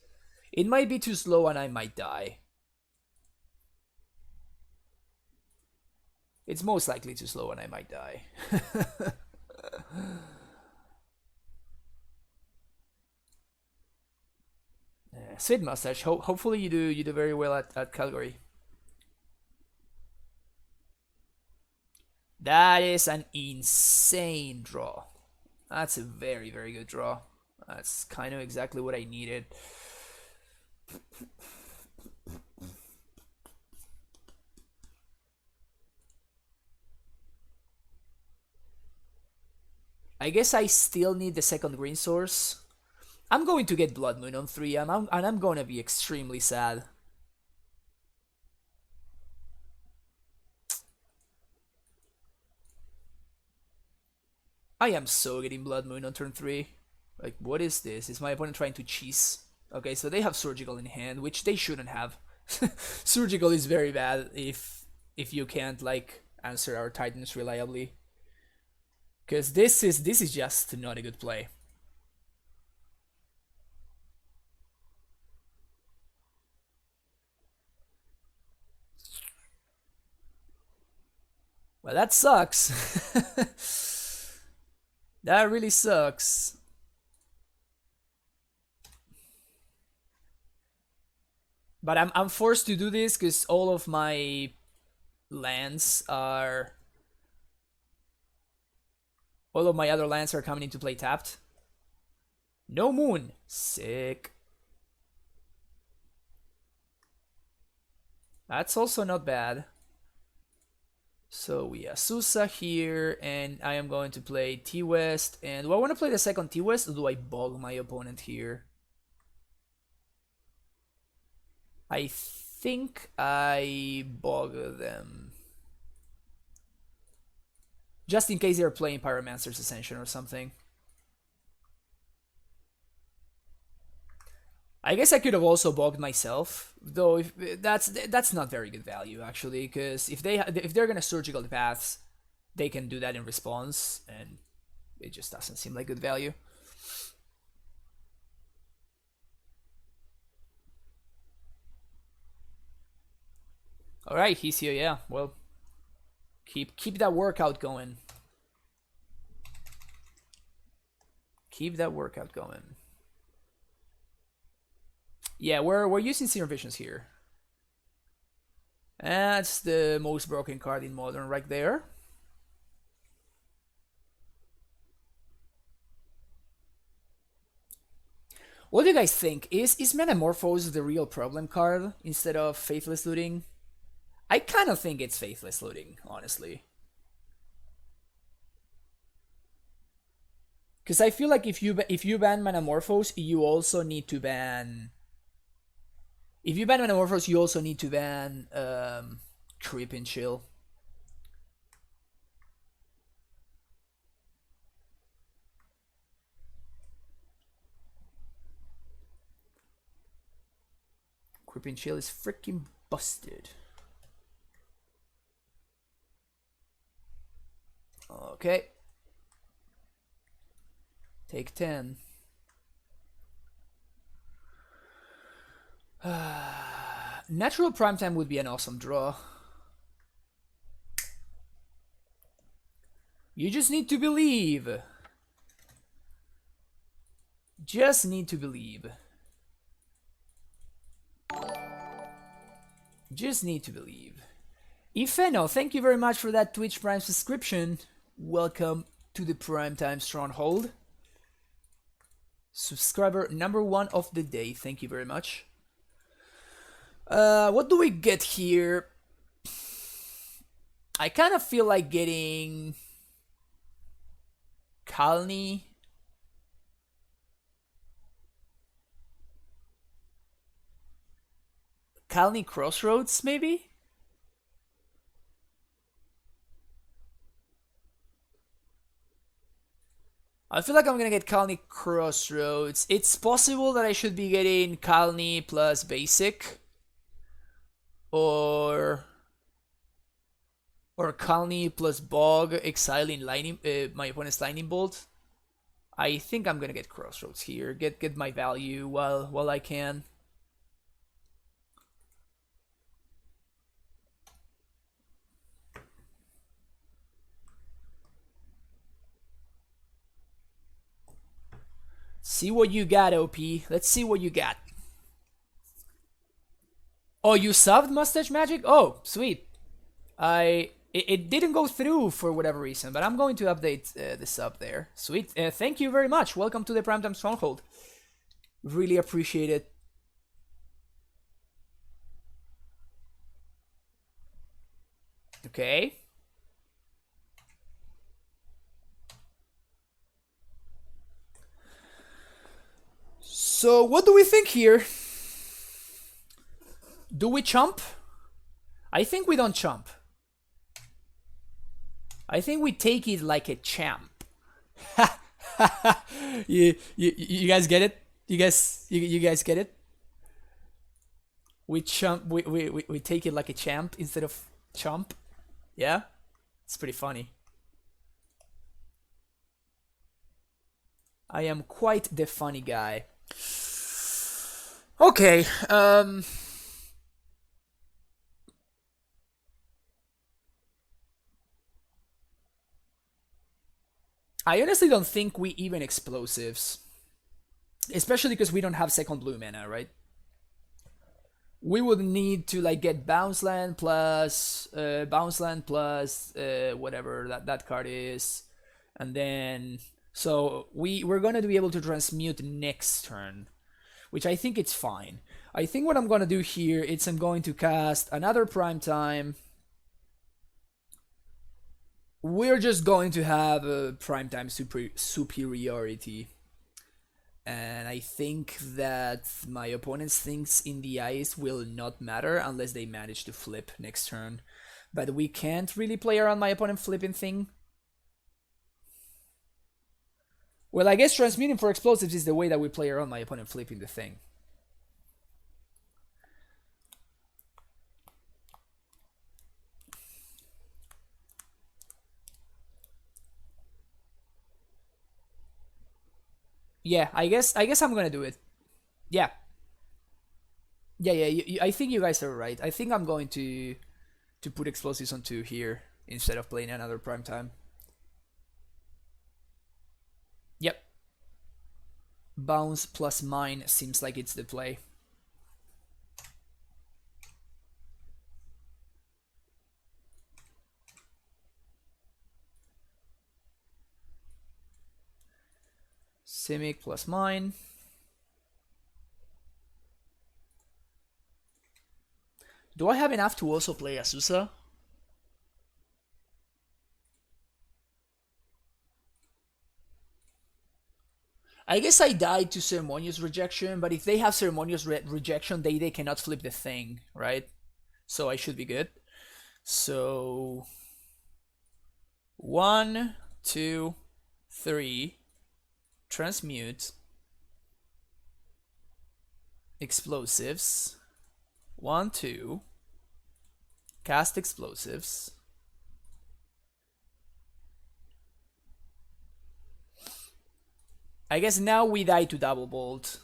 It might be too slow and I might die. It's most likely too slow and I might die. Sweet mustache. Hopefully you do very well at Calgary. That is an insane draw. That's a very, very good draw. That's kind of exactly what I needed. I guess I still need the second green source. I'm going to get Blood Moon on 3 and I'm going to be extremely sad. I am so getting Blood Moon on turn 3. Like, what is this? Is my opponent trying to cheese? Okay, so they have Surgical in hand, which they shouldn't have. Surgical is very bad if you can't, like, answer our Titans reliably. Because this is just not a good play. Well, that sucks. That really sucks. But I'm forced to do this because all of my lands are... All of my other lands are coming into play tapped. No moon. Sick. That's also not bad. So we have Susa here, and I am going to play T-West. And do I want to play the second T-West, or do I bog my opponent here? I think I bog them. Just in case they're playing Pyromancer's Ascension or something. I guess I could have also bogged myself, though. If that's not very good value actually, because if they're gonna Surgical the Paths, they can do that in response, and it just doesn't seem like good value. All right, he's here. Yeah, well, keep that workout going. Keep that workout going. Yeah, we're using Serum Visions here. That's the most broken card in Modern right there. What do you guys think? Is Metamorphose the real problem card instead of Faithless Looting? I kind of think it's Faithless Looting, honestly. Because I feel like if you ban Metamorphose, you also need to ban... If you ban Metamorphose, you also need to ban Creep and Chill. Creep and Chill is freaking busted. Okay. Take 10. Natural Primetime would be an awesome draw. You just need to believe. Just need to believe. Just need to believe. Ifeno, thank you very much for that Twitch Prime subscription. Welcome to the Primetime Stronghold. Subscriber number 1 of the day. Thank you very much. What do we get here? I kind of feel like getting Kalni. Kalni Crossroads, maybe? I feel like I'm gonna get Kalni Crossroads. It's possible that I should be getting Kalni plus Basic. Or Kalni plus Bog, exiling lightning, my opponent's Lightning Bolt. I think I'm gonna get Crossroads here. Get my value while I can. See what you got, OP. Let's see what you got. Oh, you subbed Mustache Magic? Oh, sweet. It didn't go through for whatever reason, but I'm going to update the sub there. Sweet. Thank you very much. Welcome to the Primetime Stronghold. Really appreciate it. Okay. So what do we think here? Do we chump? I think we don't chump. I think we take it like a champ. you guys get it? You guys get it? We chump. We take it like a champ instead of chump. Yeah, it's pretty funny. I am quite the funny guy. Okay. I honestly don't think we even explosives. Especially because we don't have second blue mana, right? We would need to like get bounce land plus whatever that card is. And then so we're gonna be able to transmute next turn, which I think it's fine. I think what I'm gonna do here is I'm going to cast another Primetime. We're just going to have a Primetime superiority. And I think that my opponent's things in the ice will not matter unless they manage to flip next turn. But we can't really play around my opponent flipping thing. Well, I guess transmuting for explosives is the way that we play around my opponent flipping the thing. Yeah, I guess I'm gonna do it. Yeah. Yeah. I think you guys are right. I think I'm going to put explosives on 2 here instead of playing another Primetime. Yep. Bounce plus mine seems like it's the play. Simic plus mine. Do I have enough to also play Azusa? I guess I died to Ceremonious Rejection, but if they have Ceremonious Rejection, they cannot flip the thing, right? So I should be good. So 1, 2, 3. Transmute. Explosives. 1, 2. Cast explosives. I guess now we die to double bolt.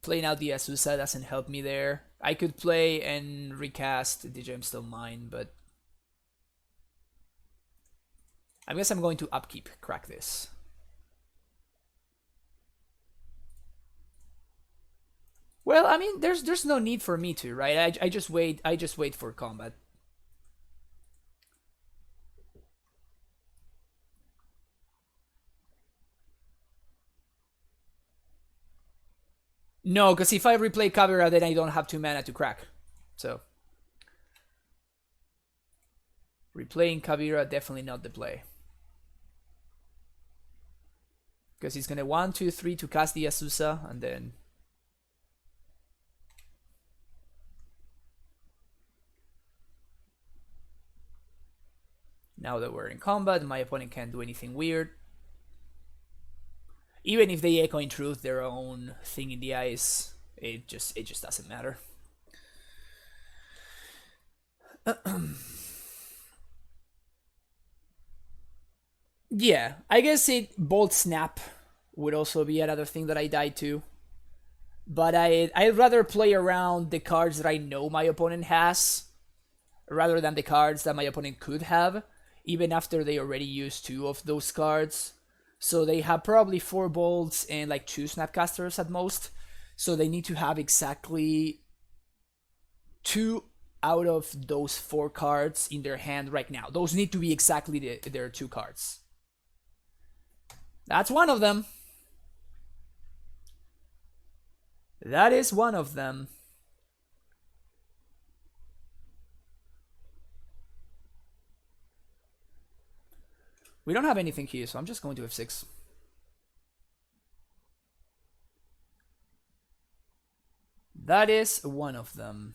Playing out the Azusa doesn't help me there. I could play and recast the Gemstone Mine, but I guess I'm going to upkeep crack this. Well, I mean, there's no need for me to, right? I just wait for combat. No, because if I replay Kavira, then I don't have 2 mana to crack. So replaying Kavira, definitely not the play. Because he's gonna 1, 2, 3 to cast the Azusa, and then now that we're in combat, my opponent can't do anything weird. Even if they echo in truth their own thing in the ice, it just doesn't matter. Yeah, I guess Bolt Snap would also be another thing that I died to. But I'd rather play around the cards that I know my opponent has, rather than the cards that my opponent could have, even after they already used 2 of those cards. So they have probably 4 bolts and like 2 snapcasters at most. So they need to have exactly 2 out of those 4 cards in their hand right now. Those need to be exactly their 2 cards. That's one of them. That is one of them. We don't have anything here, so I'm just going to F6. That is one of them.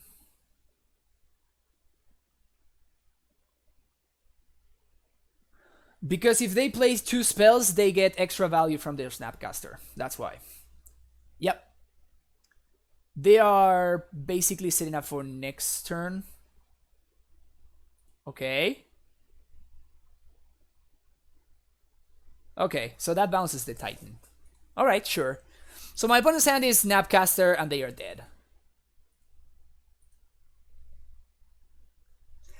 Because if they play 2 spells, they get extra value from their Snapcaster. That's why. Yep. They are basically setting up for next turn. Okay. Okay, so that bounces the Titan. Alright, sure. So my opponent's hand is Snapcaster and they are dead.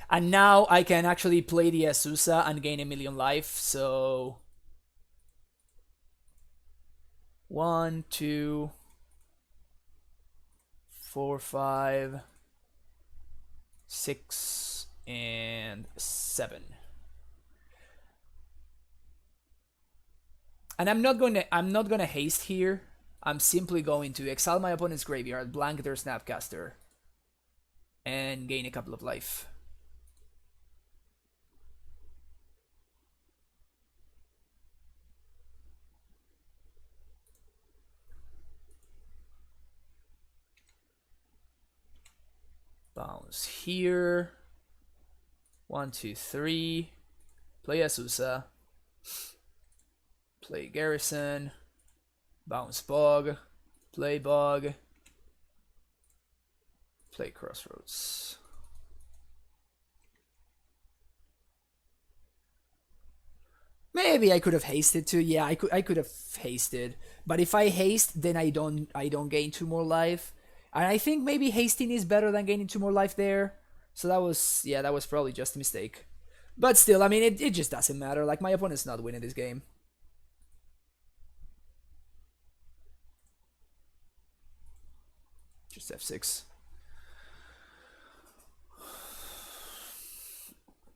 And now I can actually play the Azusa and gain 1,000,000 life, so... 1, 2, 4, 5, 6, and 7. And I'm not gonna haste here. I'm simply going to exile my opponent's graveyard, blank their Snapcaster, and gain a couple of life. Bounce here. 1, 2, 3. Play Azusa. Play Garrison. Bounce Bog. Play Bog. Play Crossroads. Maybe I could have hasted too. Yeah, I could have hasted. But if I haste, then I don't gain 2 more life. And I think maybe hasting is better than gaining 2 more life there. So that was probably just a mistake. But still, I mean, it just doesn't matter. Like, my opponent's not winning this game. Just F6.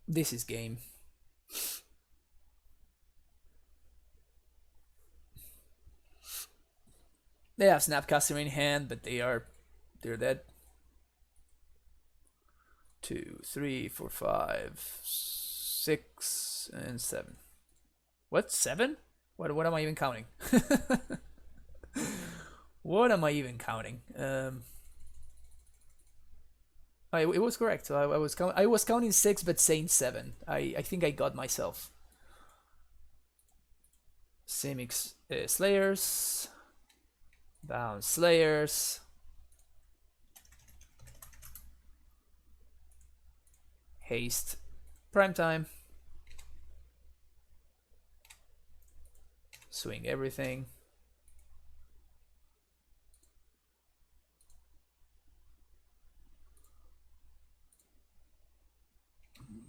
This is game. They have Snapcaster in hand, but they're dead. 2, 3, 4, 5, 6, and 7. What? 7? What am I even counting? What am I even counting? It was correct. So I was counting 6, but saying 7. I think I got myself. Simic Slayers. Bound Slayers. Haste. Primetime. Swing everything.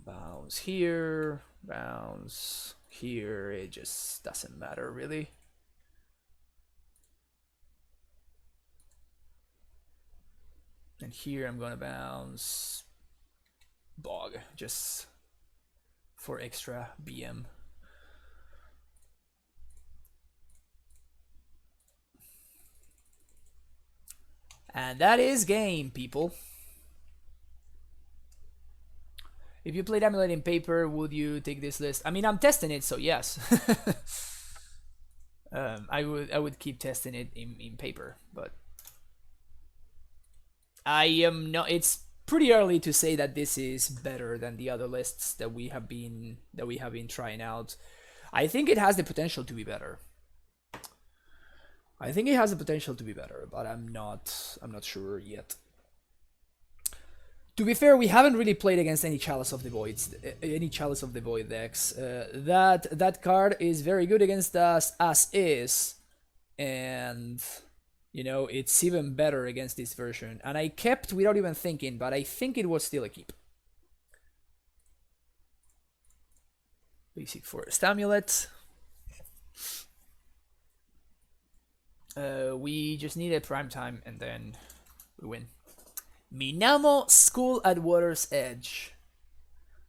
Bounce here. Bounce here. It just doesn't matter really. And here I'm gonna bounce Bog just for extra BM. And that is game, people. If you played Amulet in paper, would you take this list? I mean, I'm testing it, so yes. I would keep testing it in paper, but I am not. It's pretty early to say that this is better than the other lists that we have been trying out. I think it has the potential to be better. I think it has the potential to be better, but I'm not sure yet. To be fair, we haven't really played against any Chalice of the Void decks. That card is very good against us as is, and you know, it's even better against this version. And I kept without even thinking, but I think it was still a keep. Basic Forest Amulet. We just need a prime time and then we win. Minamo School at Water's Edge.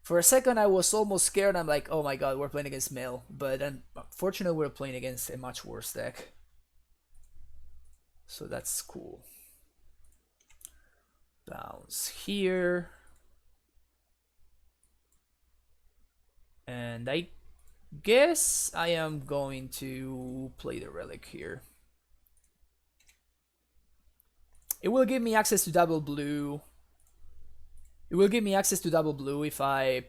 For a second, I was almost scared. I'm like, oh my god, we're playing against Mill. But unfortunately, we're playing against a much worse deck. So that's cool. Bounce here. And I guess I am going to play the Relic here. It will give me access to double blue. It will give me access to double blue if I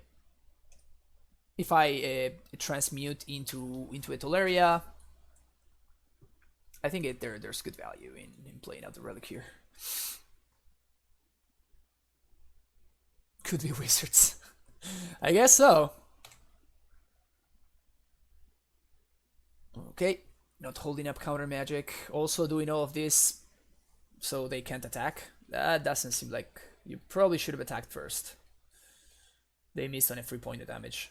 transmute into a Tolaria. I think there's good value in playing out the Relic here. Could be Wizards. I guess so. Okay, not holding up counter magic. Also doing all of this so they can't attack. That doesn't seem like... You probably should have attacked first. They missed on a 3-point damage.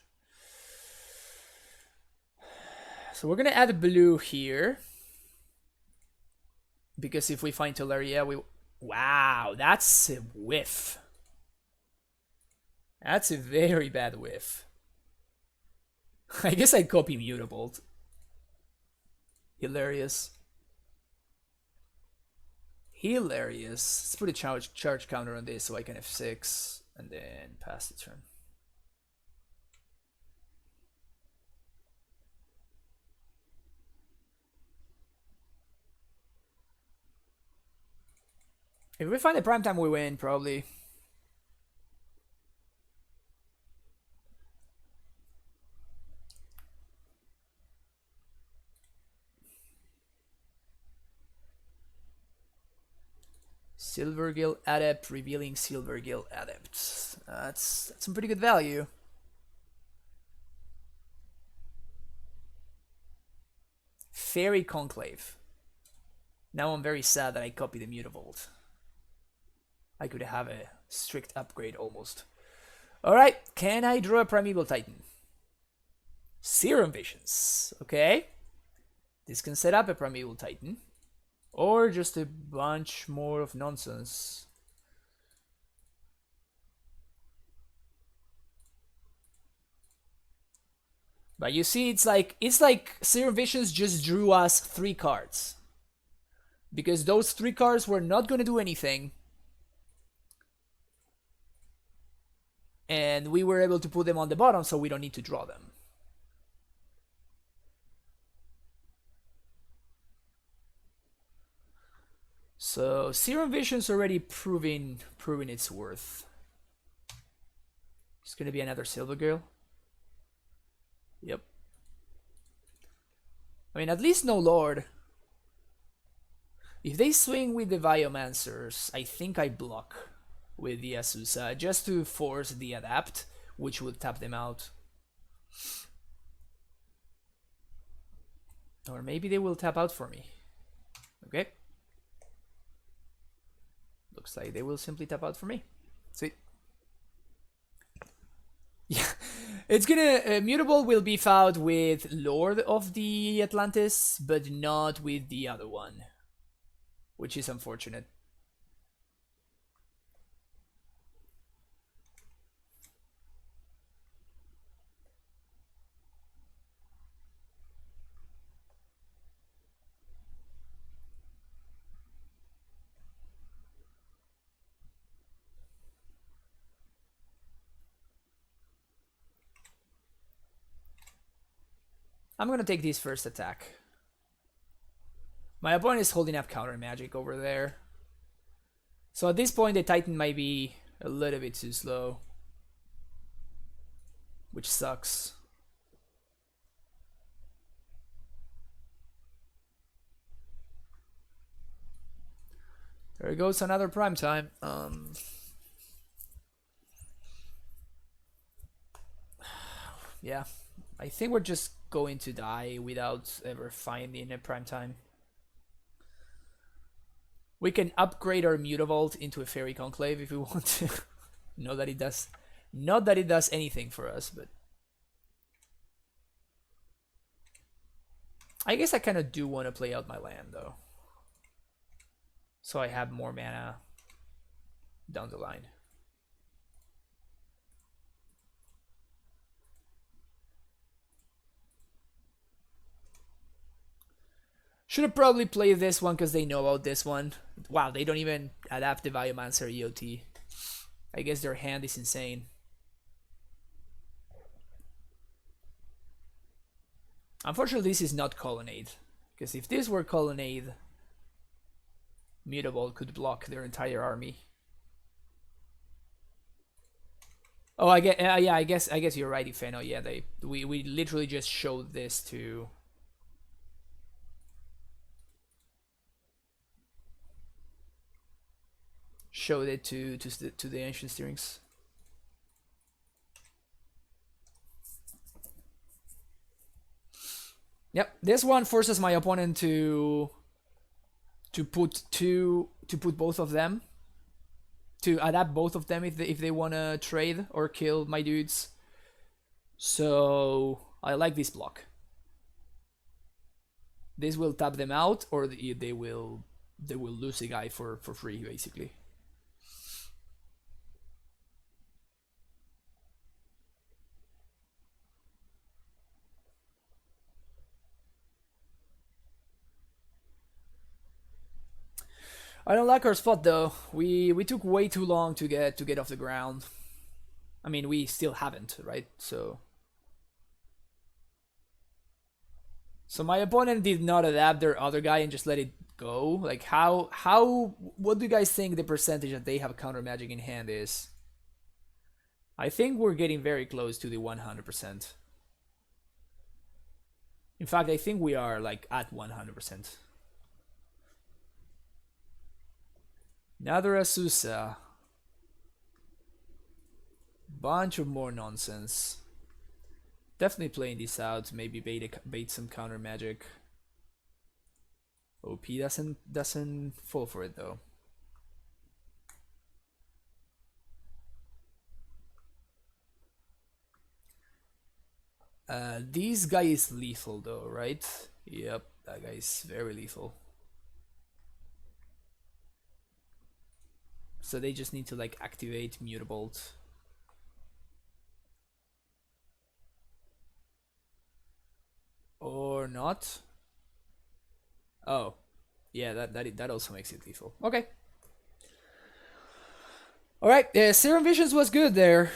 So we're gonna add blue here. Because if we find Tolaria, we... Wow, that's a whiff. That's a very bad whiff. I guess I'd copy Mutable. Hilarious. Hilarious. Let's put a charge counter on this so I can F6 and then pass the turn. If we find a prime time, we win, probably. Silvergill Adept, revealing Silvergill Adept. That's some pretty good value. Fairy Conclave. Now I'm very sad that I copied the Mutavault. I could have a strict upgrade almost. Alright, can I draw a Primeval Titan? Serum Visions. Okay. This can set up a Primeval Titan. Or just a bunch more of nonsense. But you see, it's like Serum Visions just drew us 3 cards. Because those 3 cards were not going to do anything. And we were able to put them on the bottom so we don't need to draw them. So Serum Vision's already proving its worth. It's gonna be another Silver Girl. Yep. I mean, at least no Lord. If they swing with the Biomancers, I think I block with the Azusa just to force the Adapt, which would tap them out. Or maybe they will tap out for me. Okay. Looks like they will simply tap out for me. Sweet. Yeah, it's gonna... Mutable will beef out with Lord of the Atlantis, but not with the other one. Which is unfortunate. I'm gonna take this first attack. My opponent is holding up counter magic over there. So at this point the Titan might be a little bit too slow. Which sucks. There goes another prime time. Yeah, I think we're just going to die without ever finding a prime time. We can upgrade our Mutavault into a Fairy Conclave if we want to. Not that it does anything for us, but I guess I kind of do want to play out my land though. so I have more mana down the line. Should have probably played this one because they know about this one. Wow, they don't even adapt the Biomancer EOT. I guess their hand is insane. Unfortunately, this is not Colonnade. Because if this were Colonnade, Mutable could block their entire army. Oh, I get. Yeah, I guess you're right, Ifeno. Yeah, we literally just showed this to. Showed it to the Ancient Steerings. Yep, this one forces my opponent to put both of them, to adapt both of them if they wanna trade or kill my dudes. So I like this block. This will tap them out, or they will lose a guy for free basically. I don't like our spot though. We took way too long to get off the ground. I mean, we still haven't, right? So my opponent did not adapt their other guy and just let it go. Like how what do you guys think the percentage that they have counter magic in hand is? I think we're getting very close to the 100%. In fact, I think we are like at 100%. Another Azusa. Bunch of more nonsense. Definitely playing this out. Maybe bait some counter magic. OP doesn't fall for it though. This guy is lethal though, right? Yep, that guy is very lethal. So they just need to like activate Mutabolt. Or not. Oh. Yeah, that also makes it lethal. Okay. Alright, Serum Visions was good there.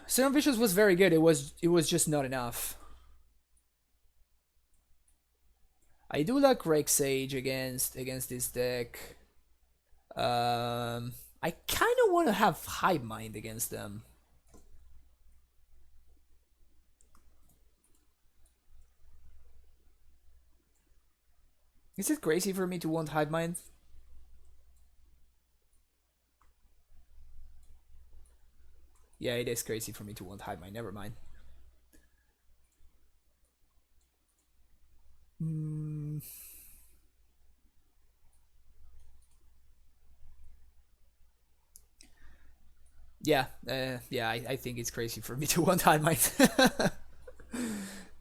Serum Visions was very good. It was just not enough. I do like Rake Sage against this deck. I kind of want to have Hive Mind against them. Is it crazy for me to want Hive Mind? Yeah, it is crazy for me to want Hive Mind. Never mind. Yeah, I think it's crazy for me to want Hive Mind.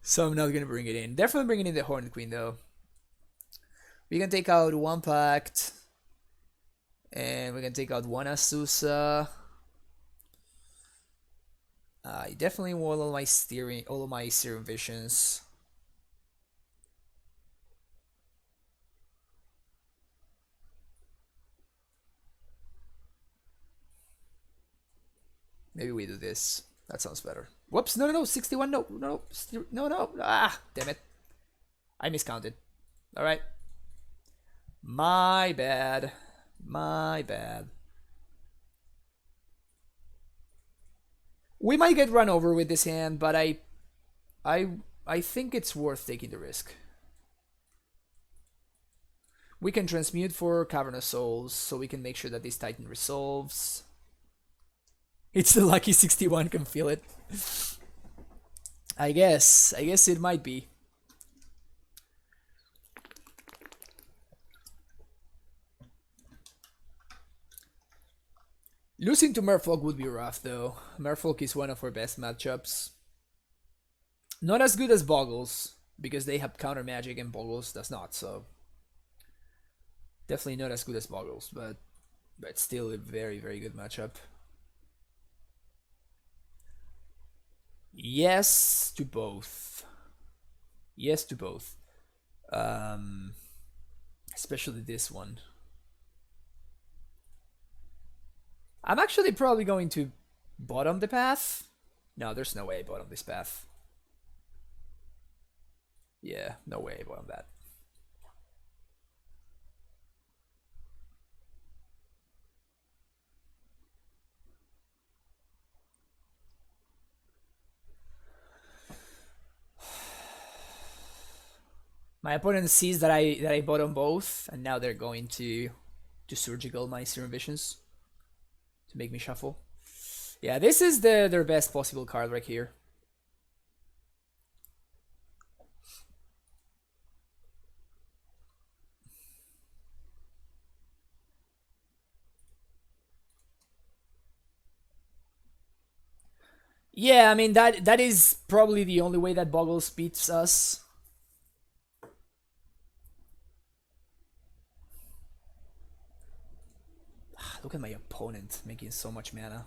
So I'm not gonna bring it in. Definitely bringing in the Horned Queen though. We can take out one Pact, and we can take out one Azusa. I definitely want all of my Serum Visions. Maybe we do this. That sounds better. Whoops! No, 61. No. Ah, damn it! I miscounted. All right. My bad. We might get run over with this hand, but I think it's worth taking the risk. We can transmute for Cavernous Souls, so we can make sure that this Titan resolves. It's the lucky 61 can feel it. I guess it might be. Losing to Merfolk would be rough though. Merfolk is one of our best matchups. Not as good as Boggles, because they have counter magic and Boggles does not, so. Definitely not as good as Boggles, but still a very, very good matchup. Yes to both. Yes to both. Especially this one. I'm actually probably going to bottom the path. No, there's no way I bottom this path. Yeah, no way I bottom that. My opponent sees that I bottom both, and now they're going to surgical my Serum Visions to make me shuffle. Yeah, this is their best possible card right here. Yeah, I mean that is probably the only way that Boggles beats us. Look at my opponent making so much mana.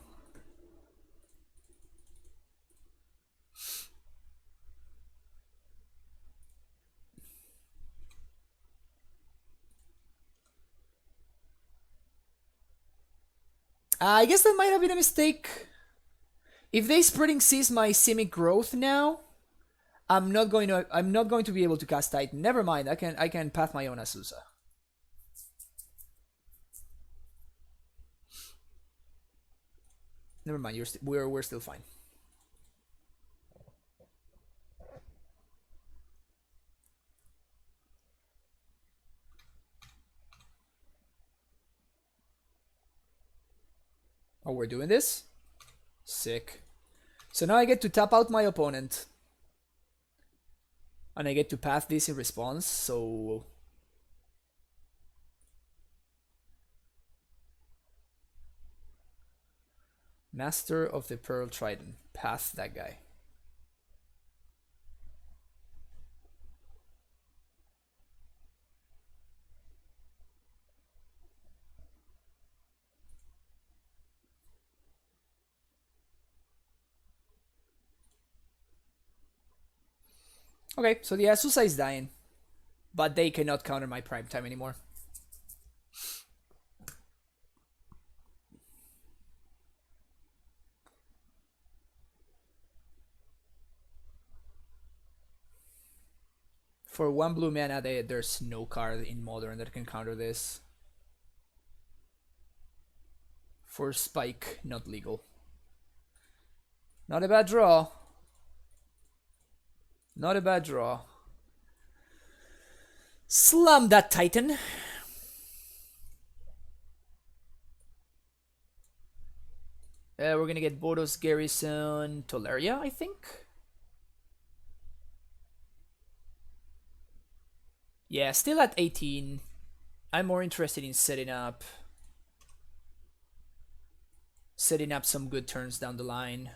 I guess that might have been a mistake. If they Spreading Seas my Simic Growth now, I'm not going to be able to cast Titan. Never mind, I can path my own Azusa. Never mind, we're still fine. Oh, we're doing this? Sick. So now I get to tap out my opponent. And I get to path this in response, so... Master of the Pearl Trident. Path that guy. Okay, so the Azusa is dying. But they cannot counter my prime time anymore. For 1 blue mana, there's no card in Modern that can counter this. For Spike, not legal. Not a bad draw. Not a bad draw. Slam that Titan. We're gonna get Boros, Garrison, Toleria, I think. Yeah, still at 18. I'm more interested in setting up some good turns down the line.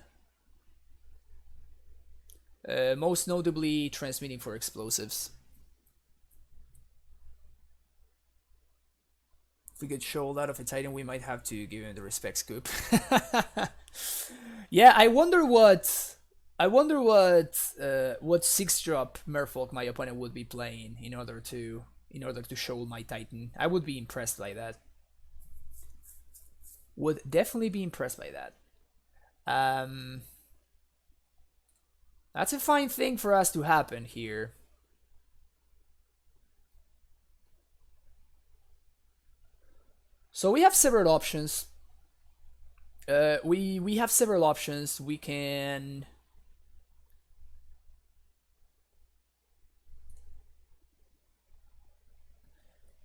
Most notably, transmitting for explosives. If we get shoaled out of a Titan, we might have to give him the respect scoop. Yeah, I wonder what 6-drop Merfolk my opponent would be playing in order to shoal my Titan. I would be impressed by that. Would definitely be impressed by that. That's a fine thing for us to happen here. So we have several options. We have several options. We can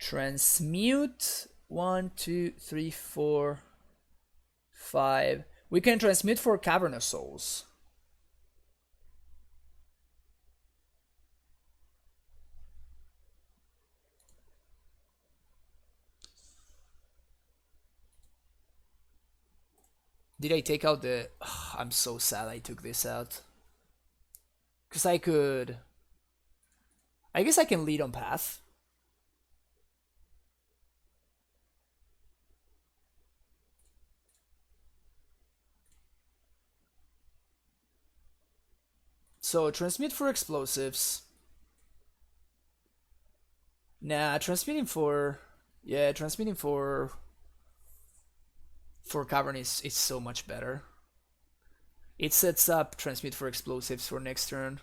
transmute 1, 2, 3, 4, 5. We can transmute for Cavernous Souls. Did I take out the... Oh, I'm so sad I took this out. Because I could... I guess I can lead on path. So transmute for explosives. Nah, transmitting for transmitting for cavern is so much better. It sets up transmute for explosives for next turn.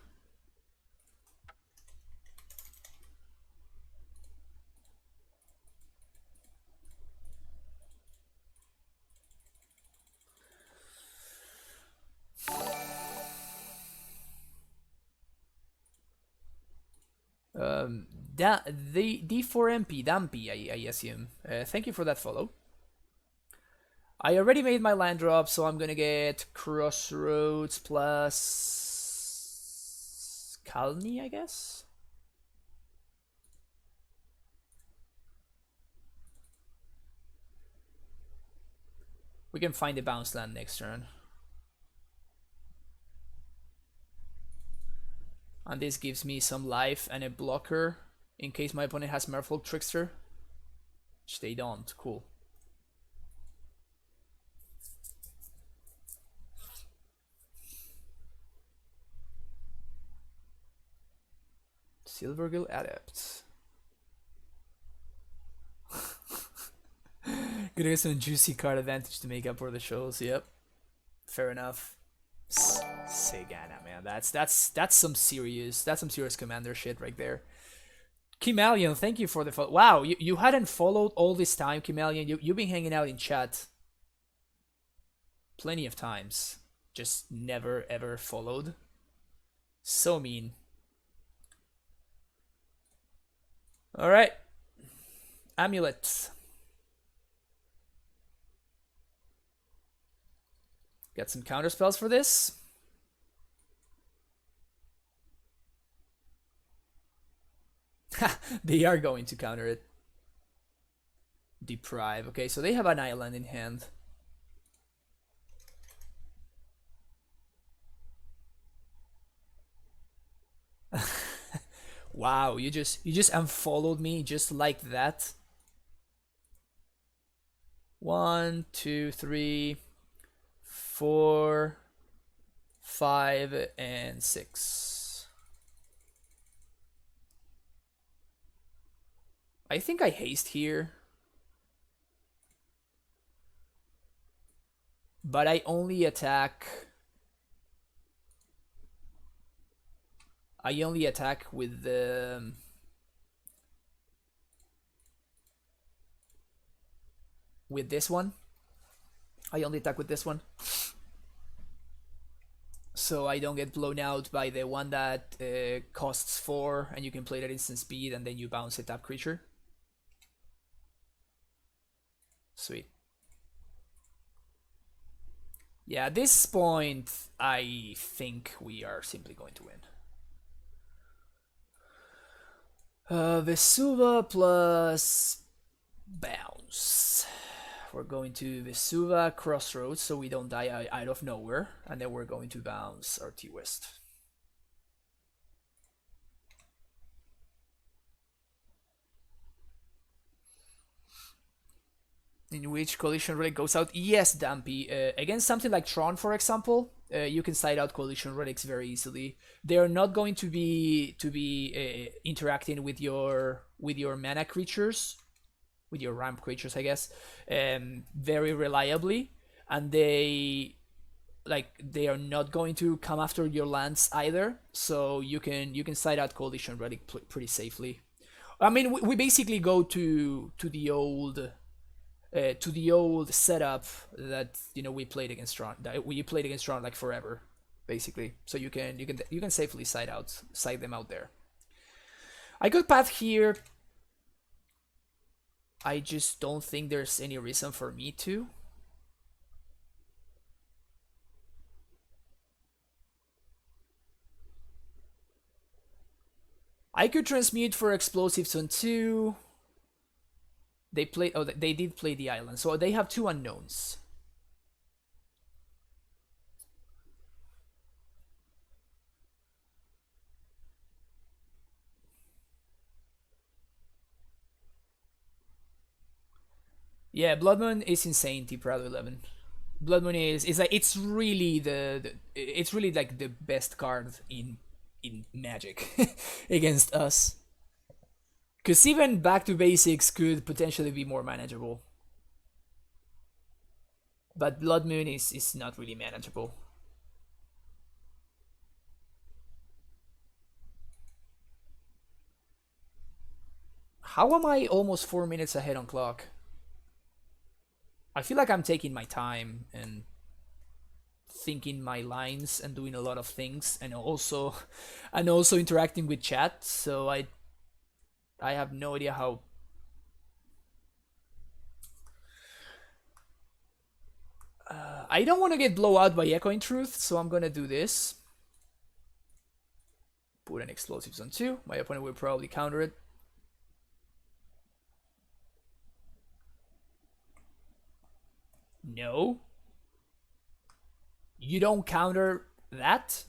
The D4MP, Dampy, I assume. Thank you for that follow. I already made my land drop, so I'm gonna get Crossroads plus Kalni, I guess? We can find a bounce land next turn. And this gives me some life and a blocker in case my opponent has Merfolk Trickster. Which they don't. Cool. Silvergill Adept. Gonna get some juicy card advantage to make up for the shows. Yep. Fair enough. Sagana, man. That's some serious commander shit right there. Kimalion, thank you for the follow. Wow, you hadn't followed all this time, Kimalion. You've been hanging out in chat plenty of times. Just never ever followed. So mean. Alright. Amulet. Got some counter spells for this. They are going to counter it. Deprive. Okay, so they have an island in hand. Wow, you just unfollowed me just like that. 1, 2, 3, 4, 5, and 6. I think I haste here. But I only attack... with the... with this one. I only attack with this one. So I don't get blown out by the one that costs 4 and you can play it at instant speed and then you bounce a tap creature. Sweet. Yeah, at this point, I think we are simply going to win. Vesuva plus bounce. We're going to Vesuva Crossroads so we don't die out of nowhere, and then we're going to bounce our T-West. In which Coalition Relic goes out? Yes, Dampy. Against something like Tron, for example, you can side out Coalition Relics very easily. They are not going to be interacting with your mana creatures, with your ramp creatures, I guess, very reliably, and they are not going to come after your lands either. So you can side out Coalition Relic pretty safely. I mean, we basically go to the old setup that we played against Tron. We played against Tron like forever, basically. So you can safely side them out there. I could path here. I just don't think there's any reason for me to. I could transmute for explosives on 2. They did play the island, so they have 2 unknowns. Yeah, Blood Moon is insane, T-Prado 11. Blood Moon is like it's really it's really like the best card in Magic against us. Because even back to basics could potentially be more manageable. But Blood Moon is not really manageable. How am I almost 4 minutes ahead on clock? I feel like I'm taking my time and thinking my lines and doing a lot of things and also interacting with chat, so I have no idea how. I don't want to get blown out by Echoing Truth, so I'm gonna do this. Put an Explosives on 2. My opponent will probably counter it. No. You don't counter that?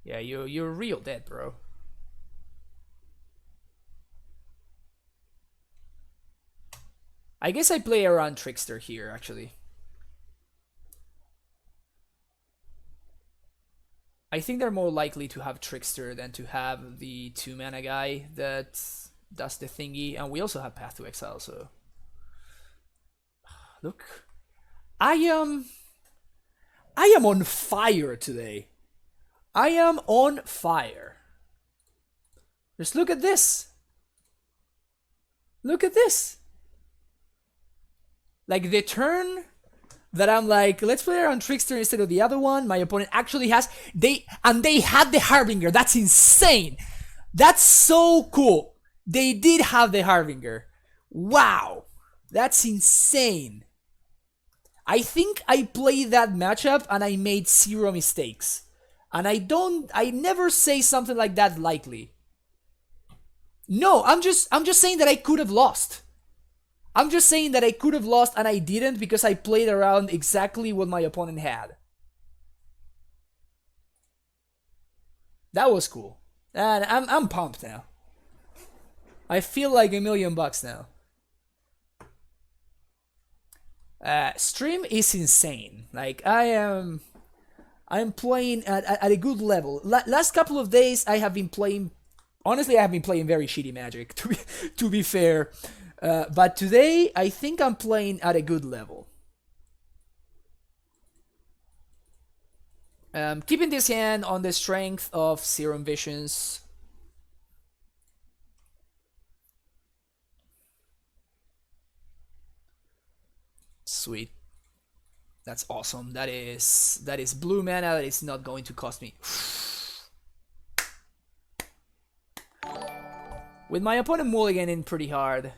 Yeah, you're real dead, bro. I guess I play around Trickster here, actually. I think they're more likely to have Trickster than to have the 2-mana guy that does the thingy, and we also have Path to Exile, so... Look. I am on fire today. I am on fire. Just look at this. Look at this. Like the turn that I'm like, let's play around Trickster instead of the other one. My opponent actually has they had the Harbinger. That's insane. That's so cool. They did have the Harbinger. Wow. That's insane. I think I played that matchup and I made 0 mistakes. And I never say something like that lightly. No, I'm just saying that I could have lost. I'm just saying that I could have lost and I didn't because I played around exactly what my opponent had. That was cool. And I'm pumped now. I feel like $1,000,000 now. Stream is insane. Like I'm playing at a good level. Last couple of days I have been playing. Honestly, I have been playing very shitty Magic. To be fair, but today I think I'm playing at a good level. Keeping this hand on the strength of Serum Visions. Sweet. That's awesome. That is blue mana that is not going to cost me. With my opponent mulliganing pretty hard.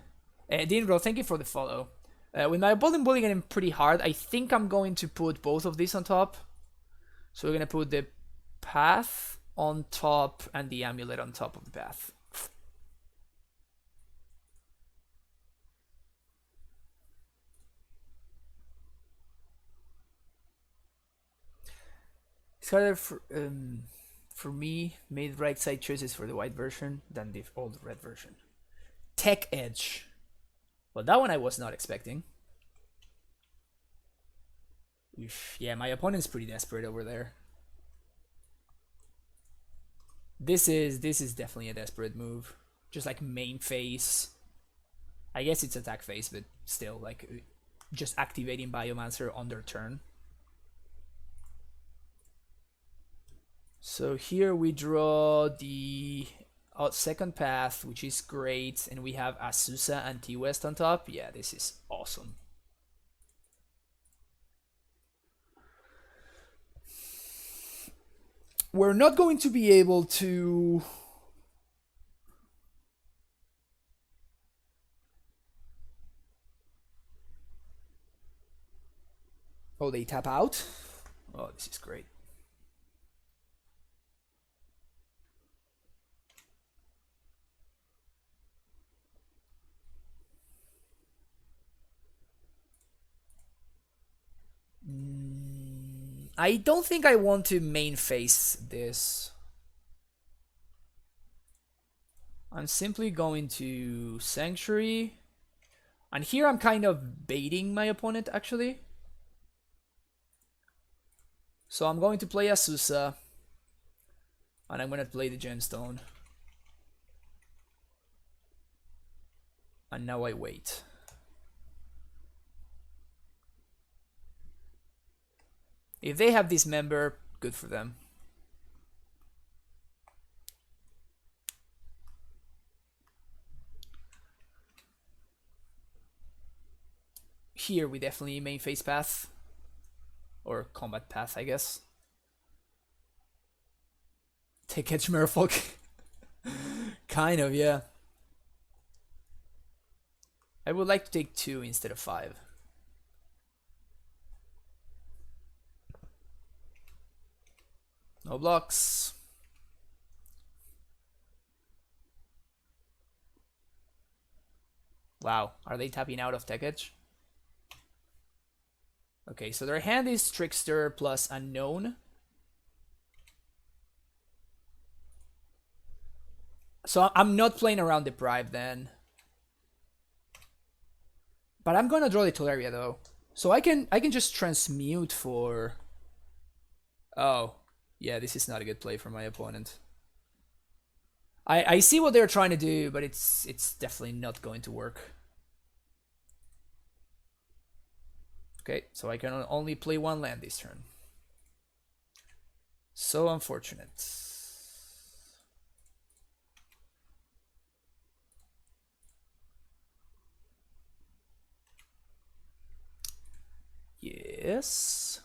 Dinro, thank you for the follow. With my opponent mulliganing pretty hard, I think I'm going to put both of these on top. So we're going to put the Path on top and the Amulet on top of the Path. It's harder for me, made right side choices for the white version than the old red version. Tech Edge. Well, that one I was not expecting. Yeah, my opponent's pretty desperate over there. This is definitely a desperate move. Just like main phase. I guess it's attack phase, but still, like, just activating Biomancer on their turn. So here we draw the second path, which is great, and we have Azusa and T-West on top. Yeah, this is awesome. We're not going to be able to... Oh, they tap out? Oh, this is great. I don't think I want to main face this. I'm simply going to Sanctuary. And here I'm kind of baiting my opponent, actually. So I'm going to play Azusa. And I'm going to play the Gemstone. And now I wait. If they have Dismember, good for them. Here we definitely main phase path. Or combat path, I guess. Take Edge Merfolk. Kind of, yeah. I would like to take 2 instead of 5. No blocks. Wow, are they tapping out of Tech Edge? Okay, so their hand is Trickster plus Unknown. So I'm not playing around Deprive then. But I'm gonna draw the Tolaria though. So I can just transmute for... Oh, yeah, this is not a good play for my opponent. I see what they're trying to do, but it's definitely not going to work. Okay, so I can only play 1 land this turn. So unfortunate. Yes.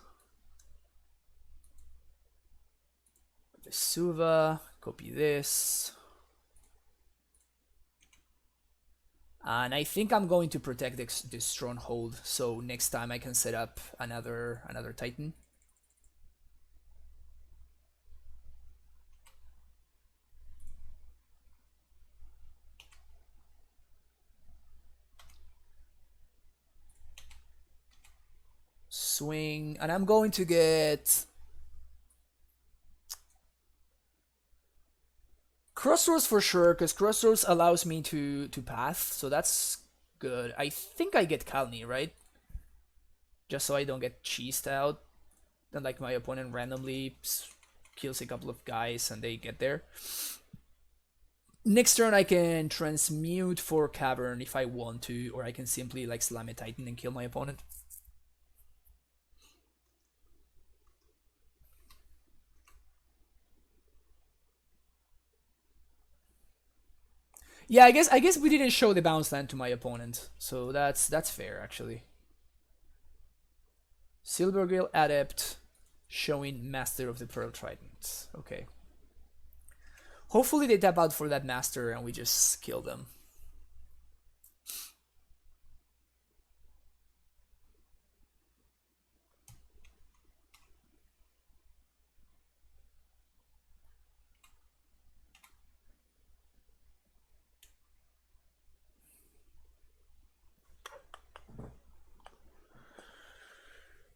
Vesuva, copy this. And I think I'm going to protect this stronghold, so next time I can set up another Titan. Swing, and I'm going to get Crossroads for sure, because Crossroads allows me to path, so that's good. I think I get Kalni, right? Just so I don't get cheesed out. And like my opponent randomly kills a couple of guys and they get there. Next turn I can transmute for Cavern if I want to, or I can simply like slam a Titan and kill my opponent. Yeah, I guess we didn't show the bounce land to my opponent, so that's fair actually. Silvergill Adept showing Master of the Pearl Trident. Okay. Hopefully they tap out for that Master and we just kill them.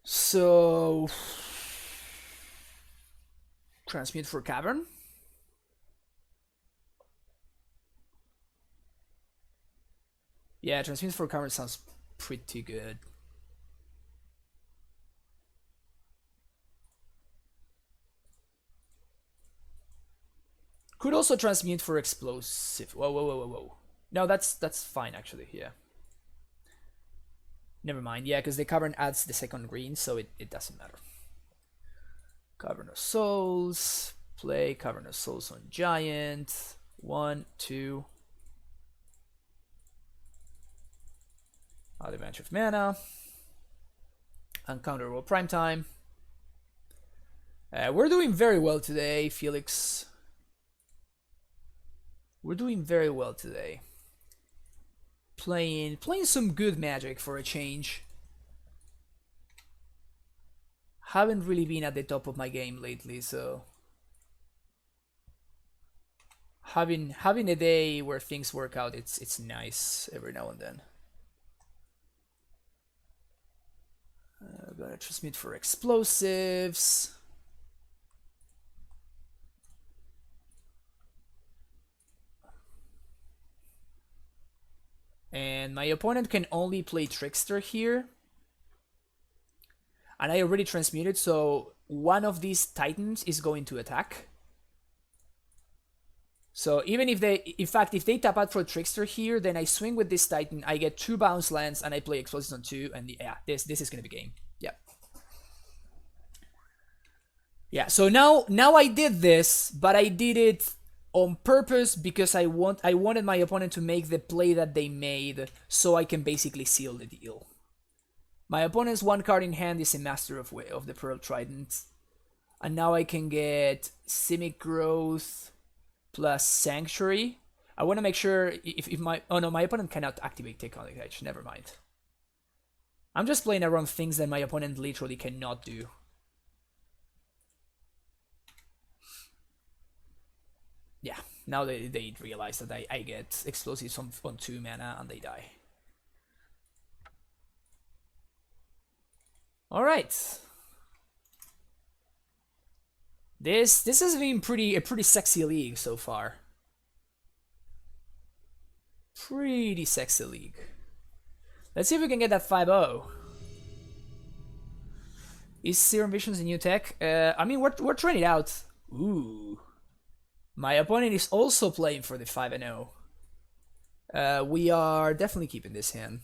So transmute for Cavern. Yeah, transmute for Cavern sounds pretty good. Could also transmute for explosive. Whoa. No, that's fine actually, yeah. Never mind, yeah, because the Cavern adds the second green, so it doesn't matter. Cavern of Souls. Play Cavern of Souls on Giant. 1, 2. Add a bunch of mana. Uncounterable Prime Time. We're doing very well today, Felix. We're doing very well today. Playing some good Magic for a change. Haven't really been at the top of my game lately, so having a day where things work out, it's nice every now and then. Gonna transmit for explosives. And my opponent can only play Trickster here. And I already transmuted, so one of these Titans is going to attack. So even if they, in fact, if they tap out for Trickster here, then I swing with this Titan, I get 2 bounce lands, and I play Explosives on 2, and yeah, this is gonna be game. Yeah. Yeah, so now I did this, but I did it on purpose because I wanted my opponent to make the play that they made, so I can basically seal the deal. My opponent's 1 card in hand is a Master of the Pearl Trident, and now I can get Simic Growth plus Sanctuary. I want to make sure if my... Oh no, my opponent cannot activate Tectonic Edge. Never mind. I'm just playing around things that my opponent literally cannot do. Yeah, now they realize that I get Explosives on 2 mana and they die. Alright. This has been a pretty sexy league so far. Pretty sexy league. Let's see if we can get that 5-0. Is Serum Visions a new tech? I mean, we're trying it out. Ooh. My opponent is also playing for the 5-0. We are definitely keeping this hand.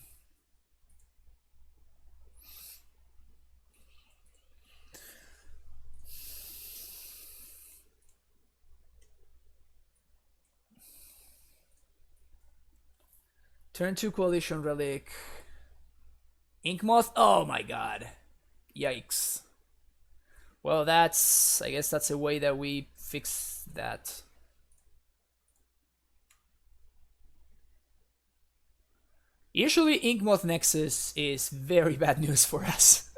Turn 2 Coalition Relic. Inkmoth? Oh my god. Yikes. Well, I guess that's a way that we fix that. Usually Inkmoth Nexus is very bad news for us.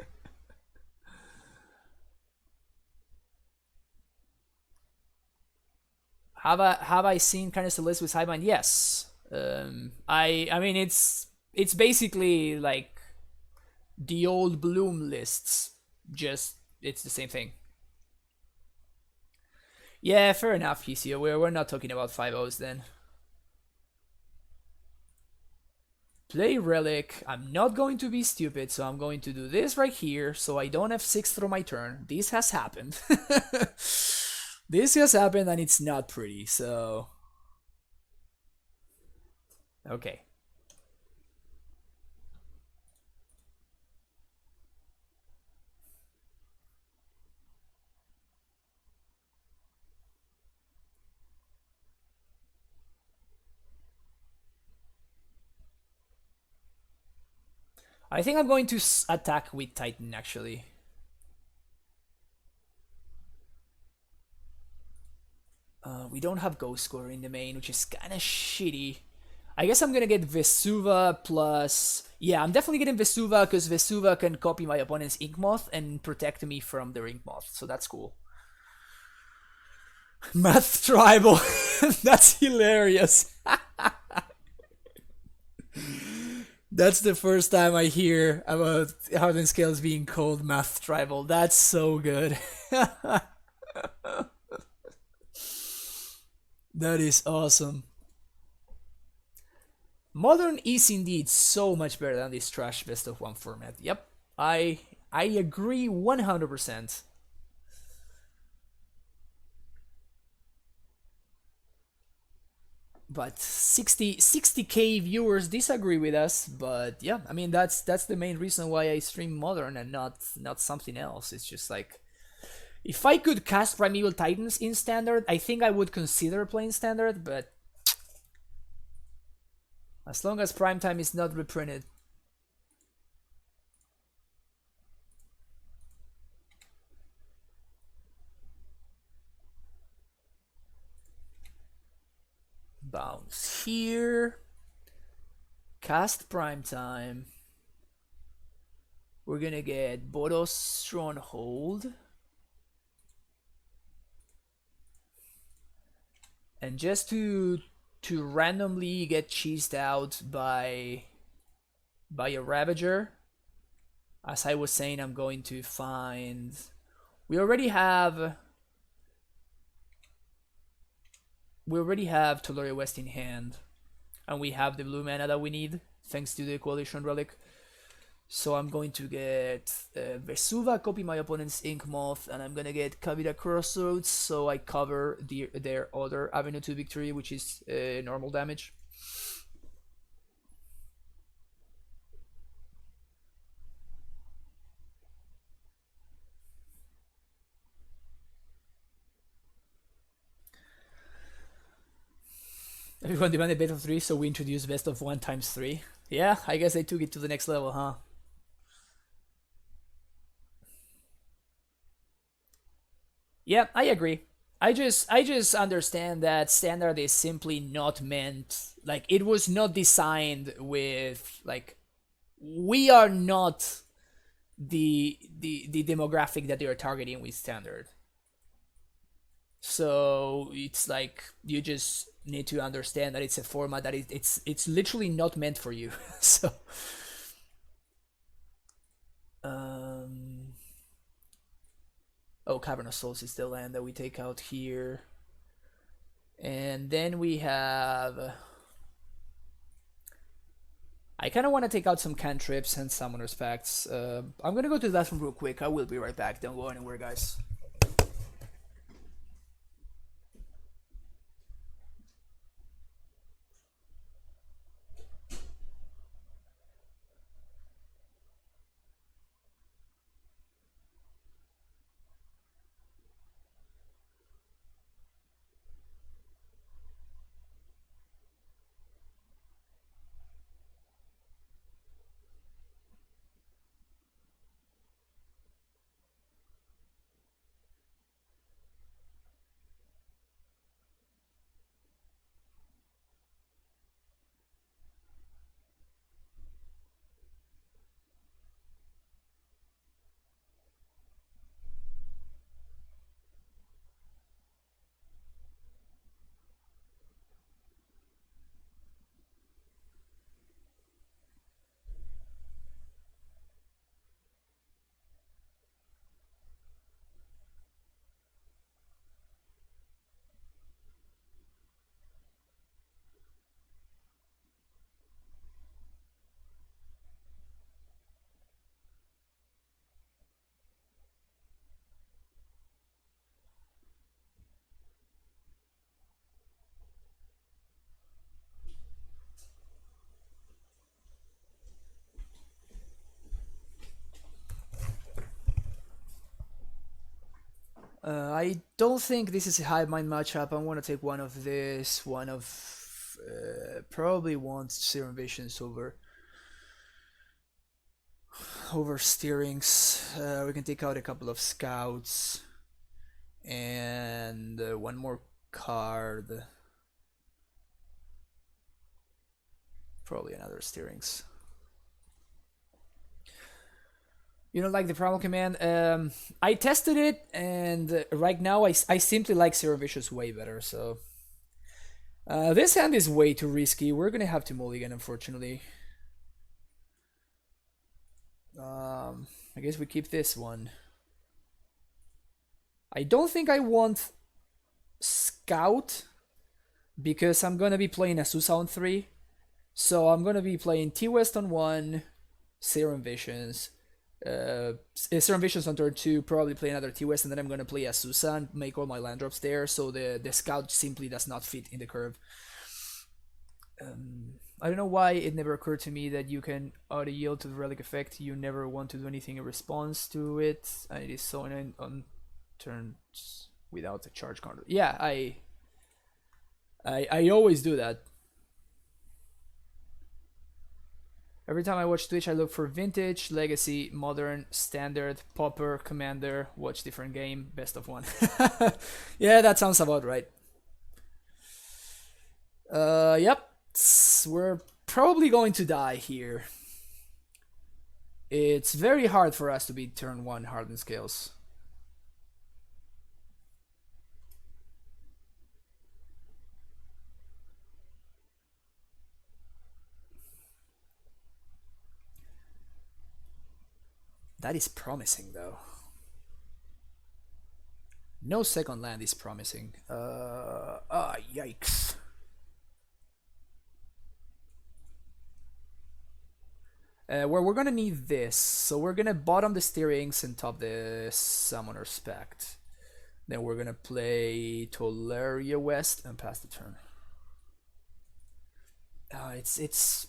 Have I seen kind of a list with Highbind? Yes. I mean it's basically like the old Bloom lists, just it's the same thing. Yeah, fair enough, PCO. We're not talking about 5-0s then. Play Relic. I'm not going to be stupid, so I'm going to do this right here so I don't have 6 through my turn. This has happened. This has happened and it's not pretty, so... Okay. I think I'm going to attack with Titan, actually. We don't have Ghost Scorer in the main, which is kind of shitty. I guess I'm gonna get Vesuva plus... Yeah, I'm definitely getting Vesuva because Vesuva can copy my opponent's Inkmoth and protect me from their Inkmoth, so that's cool. Math Tribal. That's hilarious. That's the first time I hear about Hardened Scales being called Math Tribal. That's so good. That is awesome. Modern is indeed so much better than this trash best of 1 format. Yep, I agree 100%. But 60k viewers disagree with us, but yeah, I mean that's the main reason why I stream Modern and not something else. It's just like, if I could cast Primeval Titans in Standard, I think I would consider playing Standard, but as long as Primetime is not reprinted. Bounce here. Cast Primetime. We're gonna get Boros Stronghold. And just to randomly get cheesed out by a Ravager, as I was saying, I'm going to find... We already have Taloria West in hand. and we have the blue mana that we need thanks to the Coalition Relic. So I'm going to get Vesuva, copy my opponent's Ink Moth, and I'm gonna get Kavita Crossroads, so I cover their other avenue to victory, which is normal damage. Everyone demanded best of 3, so we introduced best of 1 times 3. Yeah, I guess they took it to the next level, huh? Yeah, I agree. I just understand that standard is simply not meant, like, it was not designed with, like, we are not the demographic that they are targeting with standard. So it's like you just need to understand that it's a format that it's literally not meant for you. So oh, Cavern of Souls is the land that we take out here. And then we have, I kind of want to take out some cantrips and summoner's pacts. I'm gonna go to the bathroom real quick. I will be right back. Don't go anywhere, guys. I don't think this is a high mind matchup. I want to take one of this, one of probably want Serum Visions over Steerings. We can take out a couple of scouts and one more card. Probably another Steerings. You don't like the Primal Command? I tested it, and right now I simply like Serum Visions way better, so... this hand is way too risky. We're gonna have to mulligan, unfortunately. I guess we keep this one. I don't think I want Scout, because I'm gonna be playing Azusa on 3. So I'm gonna be playing T-West on 1, Serum Visions, Serum Visions on turn 2, probably play another T-West, and then I'm gonna play Azusa and make all my land drops there, so the Scout simply does not fit in the curve. I don't know why it never occurred to me that you can auto yield to the relic effect. You never want to do anything in response to it, and it is so annoying on turns without a charge counter. Yeah, I always do that. Every time I watch Twitch, I look for Vintage, Legacy, Modern, Standard, Popper, Commander, watch different game, best of 1. Yeah, that sounds about right. Yep. We're probably going to die here. It's very hard for us to beat turn 1 Hardened Scales. That is promising, though. No second land is promising. Yikes. Where we're gonna need this. So we're gonna bottom the Steerings and top the Summoner's Pact. Then we're gonna play Tolaria West and pass the turn. It's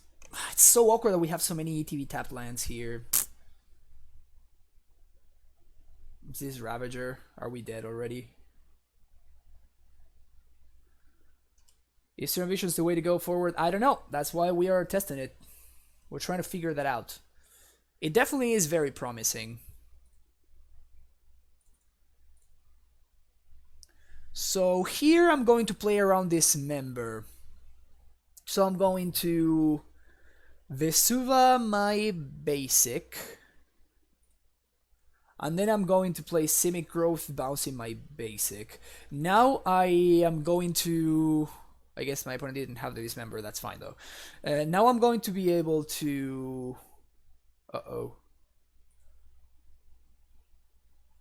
so awkward that we have so many ETB tapped lands here. Is this Ravager? Are we dead already? Is Serum Visions the way to go forward? I don't know. That's why we are testing it. We're trying to figure that out. It definitely is very promising. So here I'm going to play around this member. So I'm going to Vesuva my basic. And then I'm going to play Simic Growth bouncing my basic. Now I am going to... I guess my opponent didn't have the dismember, that's fine though. Now I'm going to be able to... Uh-oh.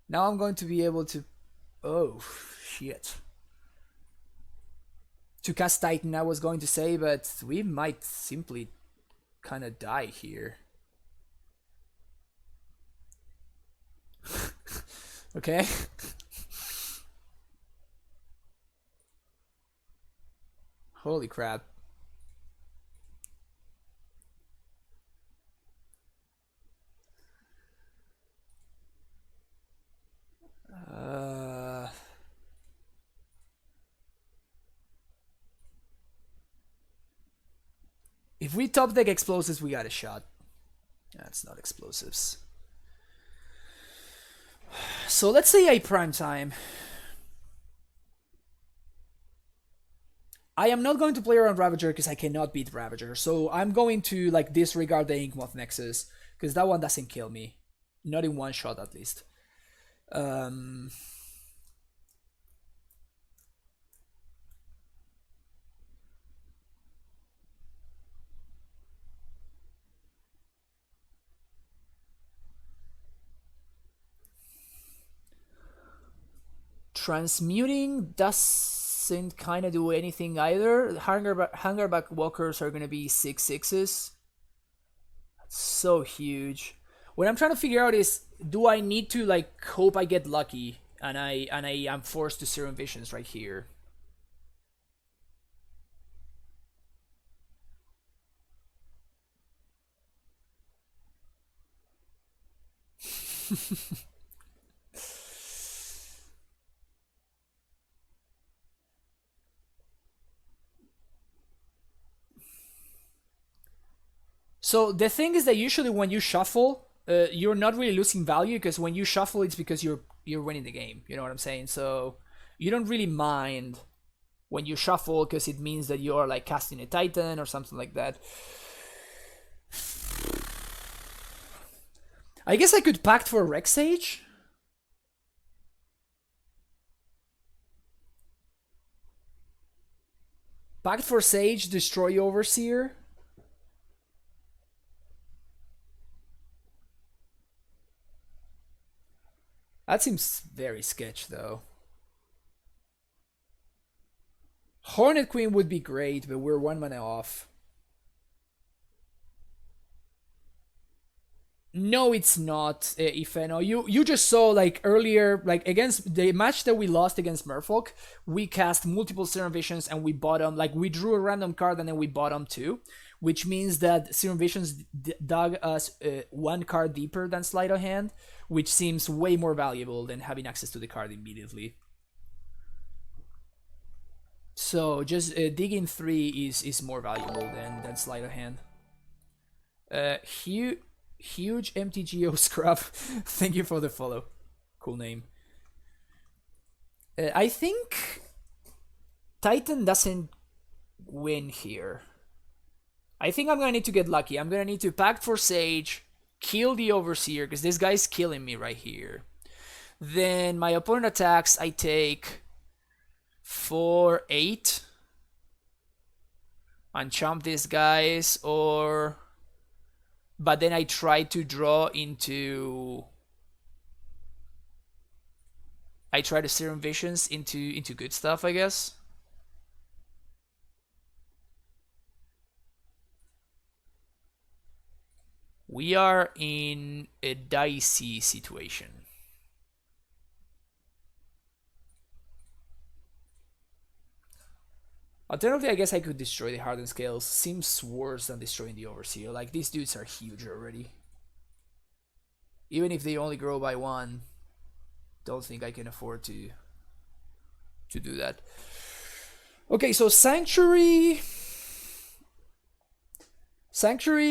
Now I'm going to be able to... Oh, shit. To cast Titan, I was going to say, but we might simply kind of die here. Okay. Holy crap. If we top deck explosives, we got a shot. That's not explosives. So let's say I prime time. I am not going to play around Ravager because I cannot beat Ravager. So I'm going to like disregard the Inkmoth Nexus because that one doesn't kill me. Not in one shot at least. Transmuting doesn't kind of do anything either. Hungerback Walkers are going to be 6/6s. That's so huge. What I'm trying to figure out is, do I need to like hope I get lucky and I am forced to Serum Visions right here? So the thing is that usually when you shuffle, you're not really losing value because when you shuffle, it's because you're winning the game. You know what I'm saying? So you don't really mind when you shuffle because it means that you are like casting a Titan or something like that. I guess I could pact for Rex Sage. Pact for Sage, destroy Overseer. That seems very sketch though. Hornet Queen would be great, but we're 1 mana off. No, it's not, Ifeno. You just saw like earlier, like against the match that we lost against Merfolk, we cast multiple Serum Visions and we bottom, like we drew a random card and then we bottom two, which means that Serum Visions dug us 1 card deeper than Sleight of Hand, which seems way more valuable than having access to the card immediately. So just digging 3 is more valuable than Sleight of Hand. Huge MTGO Scrub. Thank you for the follow. Cool name. I think Titan doesn't win here. I think I'm gonna need to get lucky. I'm gonna need to pact for Sage, kill the Overseer, because this guy's killing me right here. Then my opponent attacks, I take 4/8 and chomp these guys, or... But then I try to draw into... I try to Serum Visions into good stuff, I guess. We are in a dicey situation. Alternatively, I guess I could destroy the Hardened Scales. Seems worse than destroying the Overseer. Like, these dudes are huge already. Even if they only grow by one, don't think I can afford to do that. Okay, so Sanctuary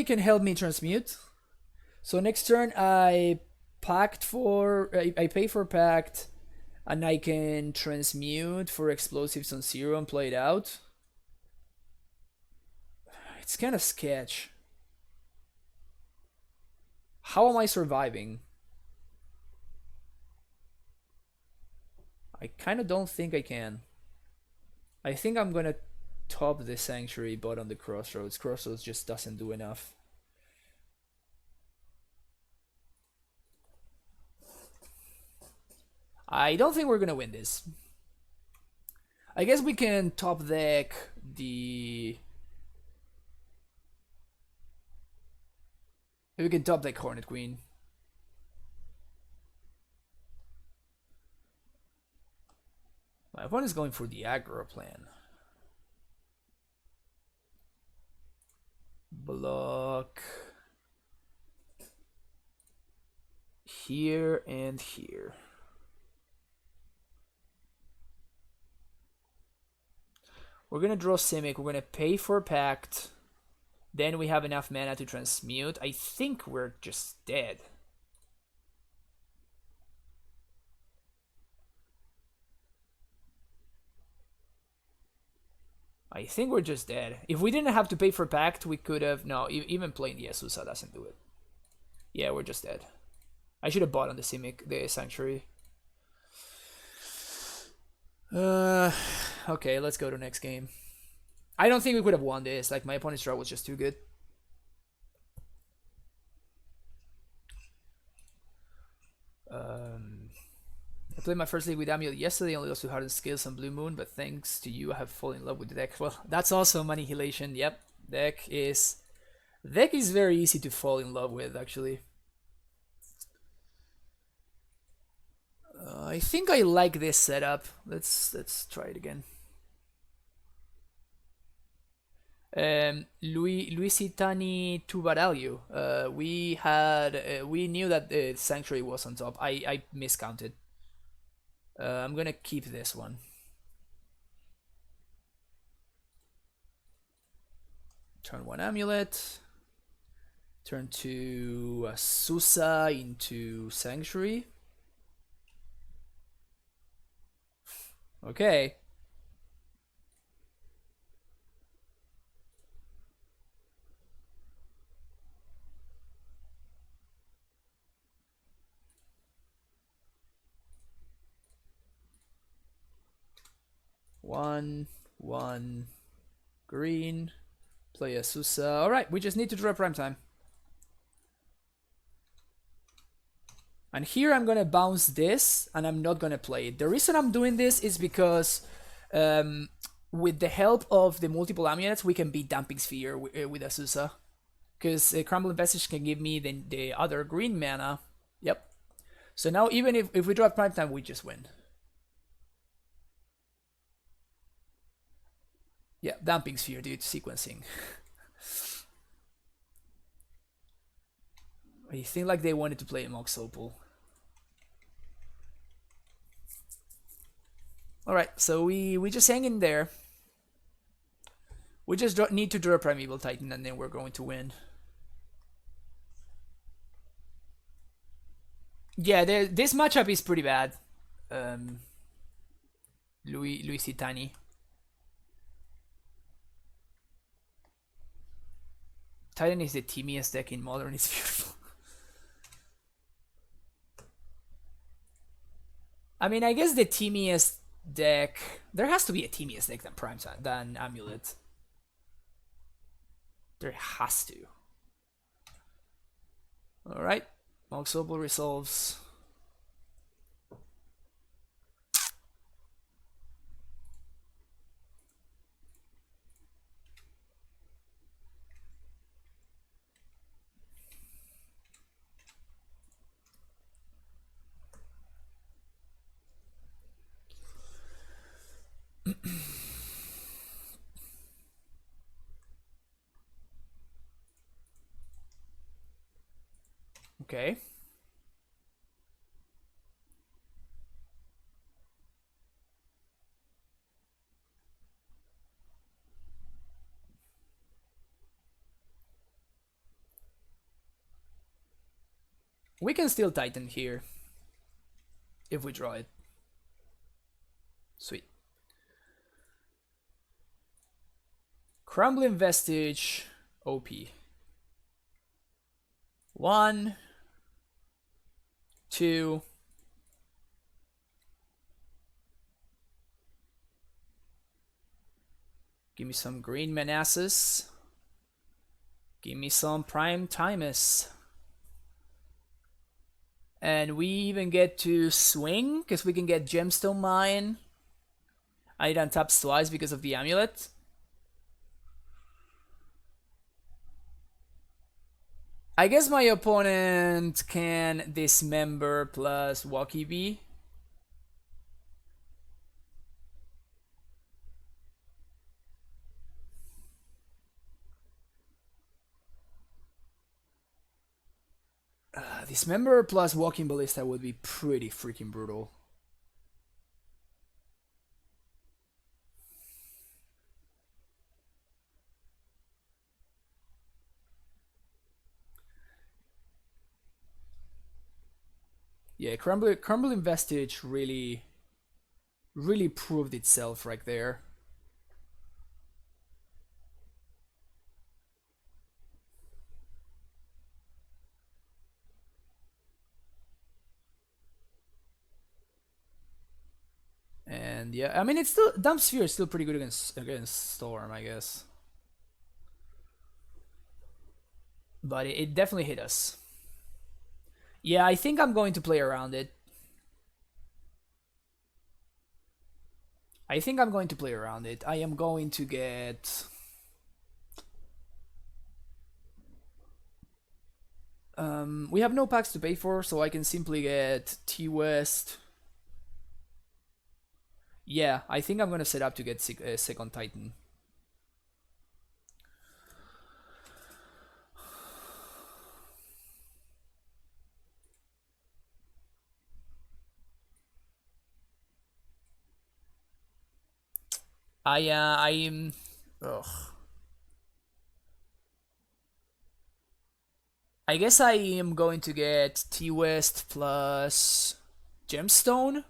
can help me transmute. So next turn I pay for Pact, and I can transmute for explosives on zero and play it out. It's kind of sketch. How am I surviving? I kind of don't think I can. I think I'm gonna top the Sanctuary but on the Crossroads. Crossroads just doesn't do enough. I don't think we're gonna win this. I guess we can top deck the... We can top deck Hornet Queen. My opponent is going for the aggro plan. Block here and here. We're gonna draw Simic, we're gonna pay for Pact. Then we have enough mana to transmute. I think we're just dead. I think we're just dead. If we didn't have to pay for Pact, we could have... No, even playing the Azusa doesn't do it. Yeah, we're just dead. I should have bought on the Simic, the Sanctuary. Okay, let's go to next game. I don't think we could have won this. Like, my opponent's draw was just too good. I played my first league with Amulet yesterday, only lost to Hardened Scales on Blue Moon, but thanks to you I have fallen in love with the deck. Well, that's also Annihilation. Yep, deck is very easy to fall in love with, actually. I think I like this setup. Let's try it again. Luisitani Tubaralio. We knew that the Sanctuary was on top. I miscounted. I'm gonna keep this one. Turn 1 Amulet. Turn 2 Susa into Sanctuary. Okay. One green, play a Susa. Alright, we just need to draw prime time. And here I'm gonna bounce this, and I'm not gonna play it. The reason I'm doing this is because with the help of the multiple amulets, we can beat Damping Sphere with Azusa. Because Crumbling Passage can give me the other green mana. Yep. So now even if we draw prime time, we just win. Yeah, Damping Sphere, dude, sequencing. I think like they wanted to play a Mox Opal. Alright, so we just hang in there. We just need to draw a Primeval Titan and then we're going to win. Yeah, this matchup is pretty bad. Luisitani. Titan is the teamiest deck in Modern, it's beautiful. I mean, I guess the teamiest deck... There has to be a teamiest deck than Amulet. There has to. Alright. Mox Opal resolves. Okay. We can still Titan here if we draw it. Sweet. Crumbling Vestige, OP. 1, 2. Give me some green Manassas. Give me some Prime Timus. And we even get to swing, because we can get Gemstone Mine. It untaps twice because of the Amulet. I guess my opponent can Dismember plus Walkie Bee. Dismember plus Walking Ballista would be pretty freaking brutal. Yeah, Crumbling Vestige really proved itself right there. And yeah, I mean, it's still Dump Sphere is still pretty good against Storm, I guess. But it definitely hit us. Yeah, I think I'm going to play around it. I am going to get... we have no packs to pay for, so I can simply get T-West. Yeah, I think I'm gonna set up to get second Titan. I'm... Ugh. I guess I am going to get T-West plus Gemstone.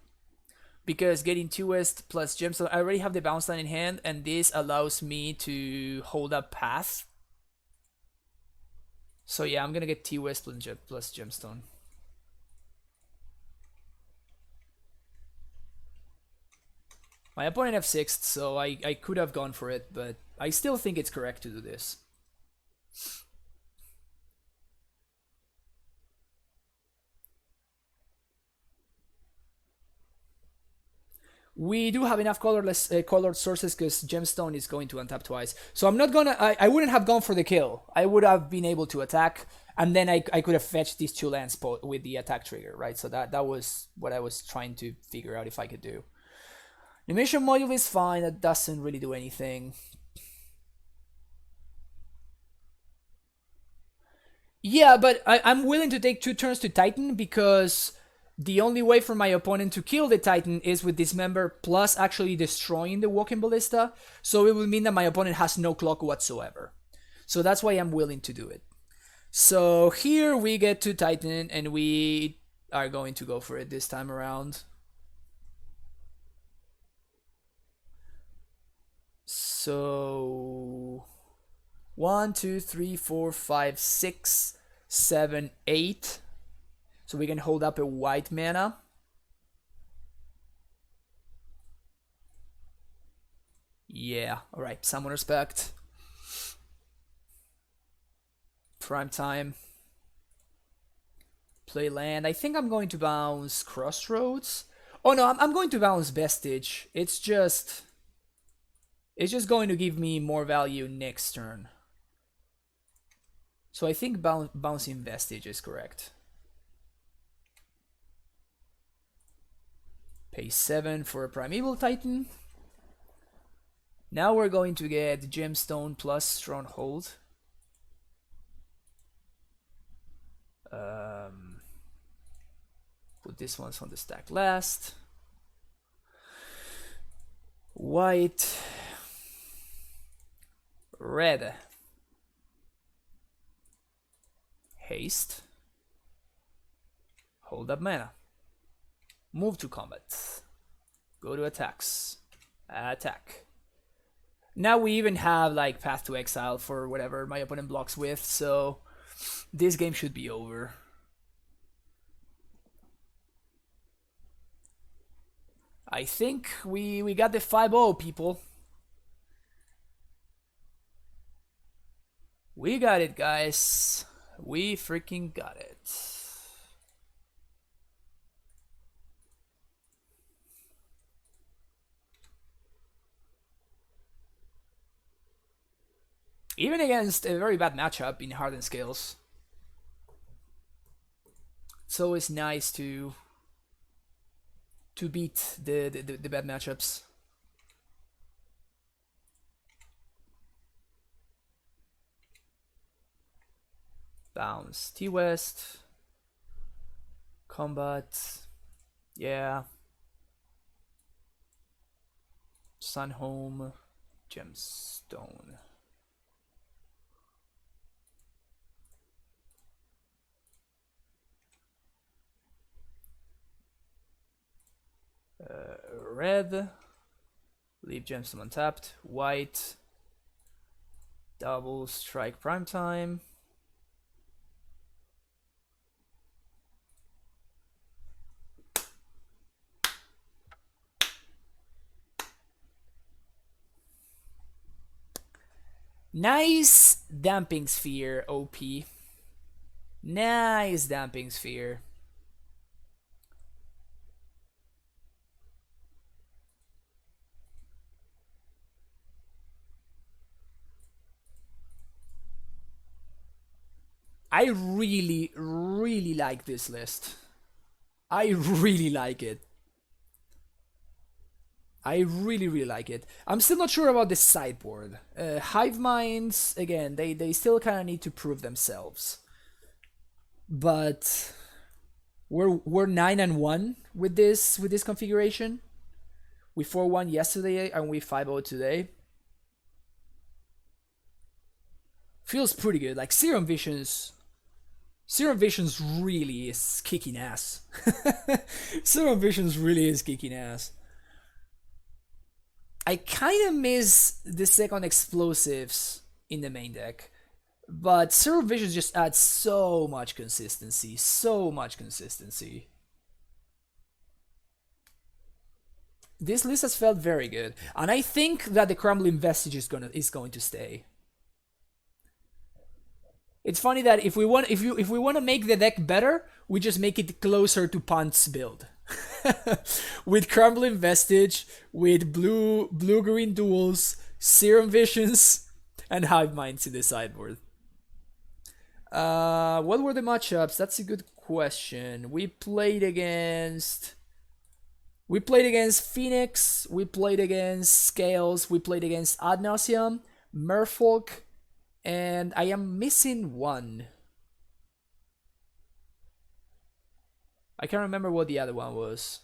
Because getting T-West plus Gemstone, I already have the bounce line in hand, and this allows me to hold up path. So yeah, I'm gonna get T-West plus Gemstone. My opponent F6'd, so I could have gone for it, but I still think it's correct to do this. We do have enough colorless colored sources because Gemstone is going to untap twice. So I'm not gonna... I wouldn't have gone for the kill. I would have been able to attack, and then I could have fetched these 2 lands with the attack trigger, right? So that was what I was trying to figure out if I could do. Animation module is fine. That doesn't really do anything. Yeah, but I'm willing to take 2 turns to Titan because the only way for my opponent to kill the Titan is with Dismember plus actually destroying the Walking Ballista. So it would mean that my opponent has no clock whatsoever. So that's why I'm willing to do it. So here we get to Titan, and we are going to go for it this time around. So 1, 2, 3, 4, 5, 6, 7, 8. So we can hold up a white mana. Yeah, alright, Summoner's Pact. Prime time. Play land. I think I'm going to bounce Crossroads. Oh no, I'm going to bounce Vestige. It's just going to give me more value next turn. So I think bouncing Vestige is correct. Pay 7 for a Primeval Titan. Now we're going to get Gemstone plus Stronghold. Put these ones on the stack last. White, red, haste, hold up mana, move to combat, go to attacks, attack. Now we even have like Path to Exile for whatever my opponent blocks with, so this game should be over. I think we got the 5-0, people. We got it, guys. We freaking got it. Even against a very bad matchup in Hardened Scales. It's always nice to beat the bad matchups. Bounce T-West. Combat. Yeah. Sunhome. Gemstone. Red, leave Gemstone untapped. White, double strike primetime. Nice Damping Sphere, OP. Nice Damping Sphere. I really, really like this list. I really like it. I really, really like it. I'm still not sure about the sideboard. Hive Minds, again, they still kind of need to prove themselves. But we're 9-1 with this configuration. We 4-1 yesterday and we 5-0 today. Feels pretty good. Like Serum Visions really is kicking ass. Serum Visions really is kicking ass. I kind of miss the second explosives in the main deck, but Serum Visions just adds so much consistency, so much consistency. This list has felt very good, and I think that the Crumbling Vestige is going to stay. It's funny that if we want to make the deck better, we just make it closer to Punt's build. With Crumbling Vestige, with blue-green duels, Serum Visions, and Hive Minds in the sideboard. What were the matchups? That's a good question. We played against Phoenix, we played against Scales, we played against Ad Nauseam, Merfolk, and I am missing one. I can't remember what the other one was.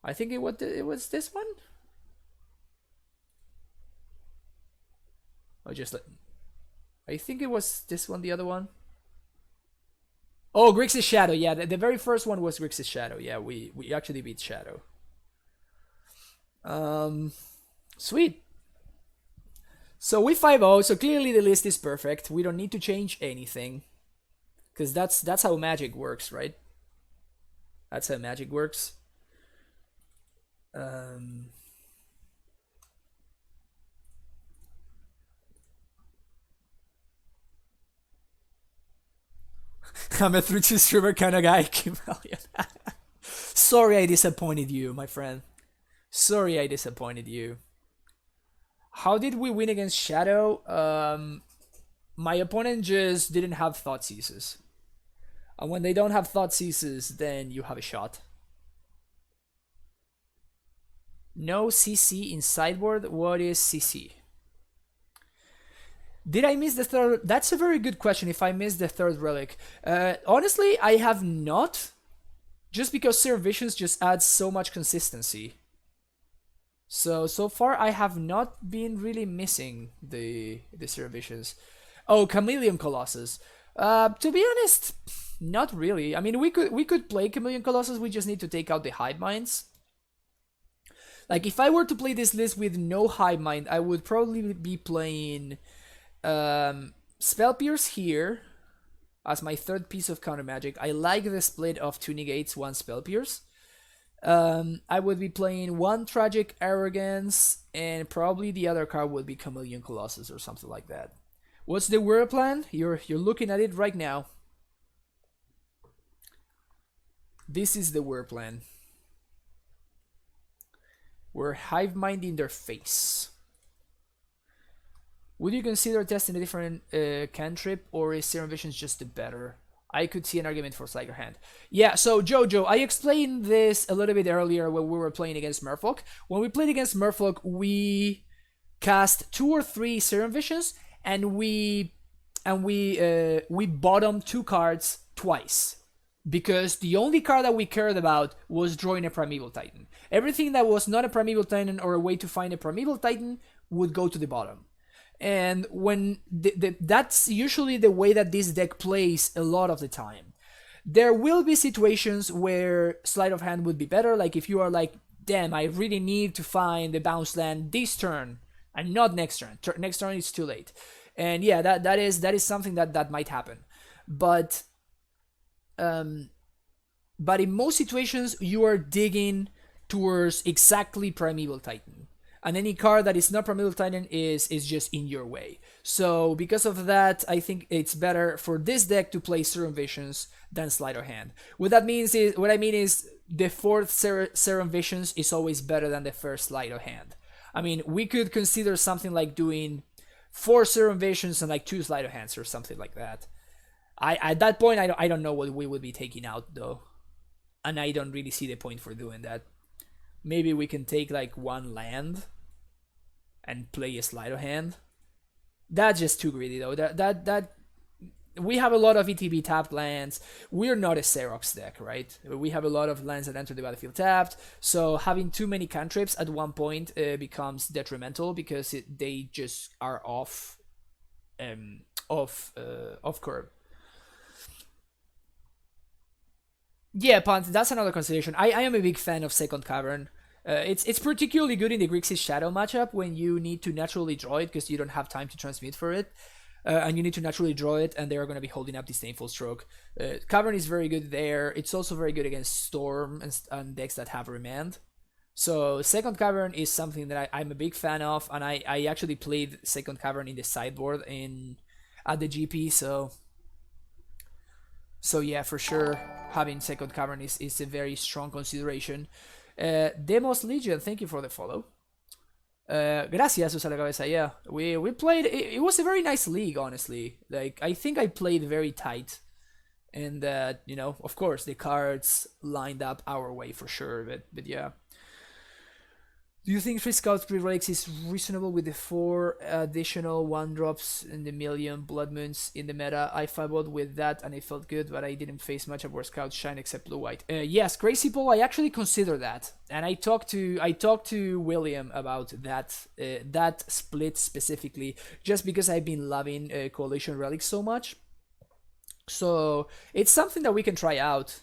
I think it was this one? I think it was this one, the other one. Oh, Grixis Shadow, yeah, the very first one was Grixis Shadow. Yeah, we actually beat Shadow. Sweet. So we 5-0, so clearly the list is perfect. We don't need to change anything. Because that's how Magic works, right? That's how Magic works. I'm a Twitch streamer kind of guy, Kimelian. Sorry I disappointed you, my friend. Sorry I disappointed you. How did we win against Shadow? My opponent just didn't have Thoughtseizes. And when they don't have Thoughtseizes, then you have a shot. No CC in sideboard? What is CC? Did I miss the third? That's a very good question. If I missed the third relic, honestly, I have not. Just because Serum Visions just adds so much consistency. So far I have not been really missing the Serum Visions. Oh, Chameleon Colossus. To be honest, not really. I mean, we could play Chameleon Colossus. We just need to take out the Hive Minds. Like if I were to play this list with no Hive Mind, I would probably be playing Spell Pierce here as my third piece of counter magic. I like the split of 2 negates, 1 Spell Pierce. I would be playing 1 Tragic Arrogance, and probably the other card would be Chameleon Colossus or something like that. What's the word plan? You're looking at it right now. This is the word plan. We're hive minding their face. Would you consider testing a different cantrip, or is Serum Visions just the better? I could see an argument for Sleight of Hand. Yeah, so Jojo, I explained this a little bit earlier when we were playing against Merfolk. When we played against Merfolk, we cast 2 or 3 Serum Visions, and we bottomed 2 cards twice. Because the only card that we cared about was drawing a Primeval Titan. Everything that was not a Primeval Titan or a way to find a Primeval Titan would go to the bottom. And when that's usually the way that this deck plays a lot of the time. There will be situations where Sleight of Hand would be better, like if you are like, damn, I really need to find the bounce land this turn and not next turn. Next turn is too late. And yeah, that is something that might happen. But in most situations you are digging towards exactly Primeval Titan. And any card that is not Primeval Titan is just in your way. So because of that, I think it's better for this deck to play Serum Visions than Sleight of Hand. What I mean is the 4th Serum Visions is always better than the first Sleight of Hand. I mean, we could consider something like doing 4 Serum Visions and like 2 Sleight of Hands or something like that. At that point, I don't know what we would be taking out though, and I don't really see the point for doing that. Maybe we can take like 1 land and play a Sleight of Hand. That's just too greedy though. That we have a lot of ETB tapped lands. We're not a Xerox deck, right? We have a lot of lands that enter the battlefield tapped. So having too many cantrips at one point becomes detrimental because they just are off curve. Yeah, Punt, that's another consideration. I am a big fan of Second Cavern. It's particularly good in the Grixis Shadow matchup when you need to naturally draw it because you don't have time to transmit for it. And you need to naturally draw it, and they are going to be holding up Disdainful Stroke. Cavern is very good there. It's also very good against Storm and decks that have Remand. So Second Cavern is something that I'm a big fan of, and I actually played Second Cavern in the sideboard at the GP, so yeah, for sure, having Second Cavern is a very strong consideration. Demos Legion, thank you for the follow. Gracias, usa la cabeza. Yeah, we played. It was a very nice league, honestly. Like I think I played very tight, and of course, the cards lined up our way for sure. But yeah. Do you think 3 Scout 3 Relics is reasonable with the 4 additional 1-drops in the million Blood Moons in the meta? I fumbled with that and it felt good, but I didn't face much of where Scouts shine except blue-white. Yes, Crazy Paul, I actually consider that. And I talked to William about that split specifically, just because I've been loving Coalition Relics so much. So it's something that we can try out.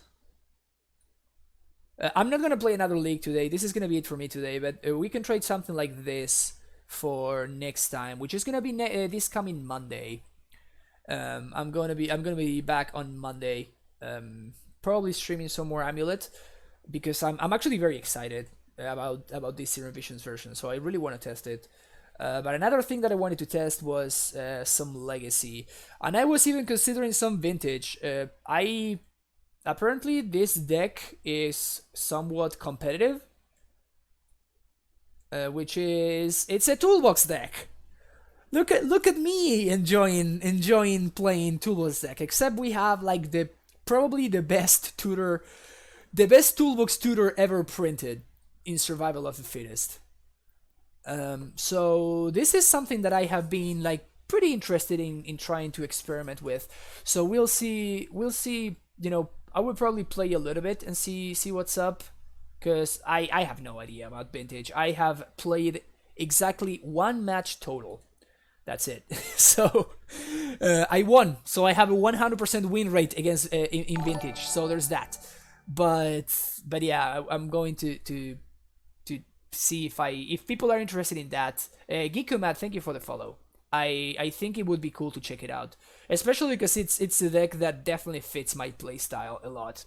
I'm not going to play another league today. This is going to be it for me today, but we can trade something like this for next time, which is going to be this coming Monday. I'm going to be back on Monday. Probably streaming some more Amulet because I'm actually very excited about this Serum Visions version, so I really want to test it. But another thing that I wanted to test was some Legacy, and I was even considering some Vintage. Apparently, this deck is somewhat competitive, it's a toolbox deck. Look at me enjoying playing toolbox deck. Except we have like probably the best toolbox tutor ever printed in Survival of the Fittest. So this is something that I have been like pretty interested in trying to experiment with. So we'll see. We'll see. You know, I would probably play a little bit and see what's up, because I have no idea about vintage. I have played exactly one match total. That's it. So I won. So I have a 100% win rate against in vintage. So there's that. But yeah, I'm going to see if people are interested in that. Gikumat, thank you for the follow. I think it would be cool to check it out, especially because it's a deck that definitely fits my playstyle a lot.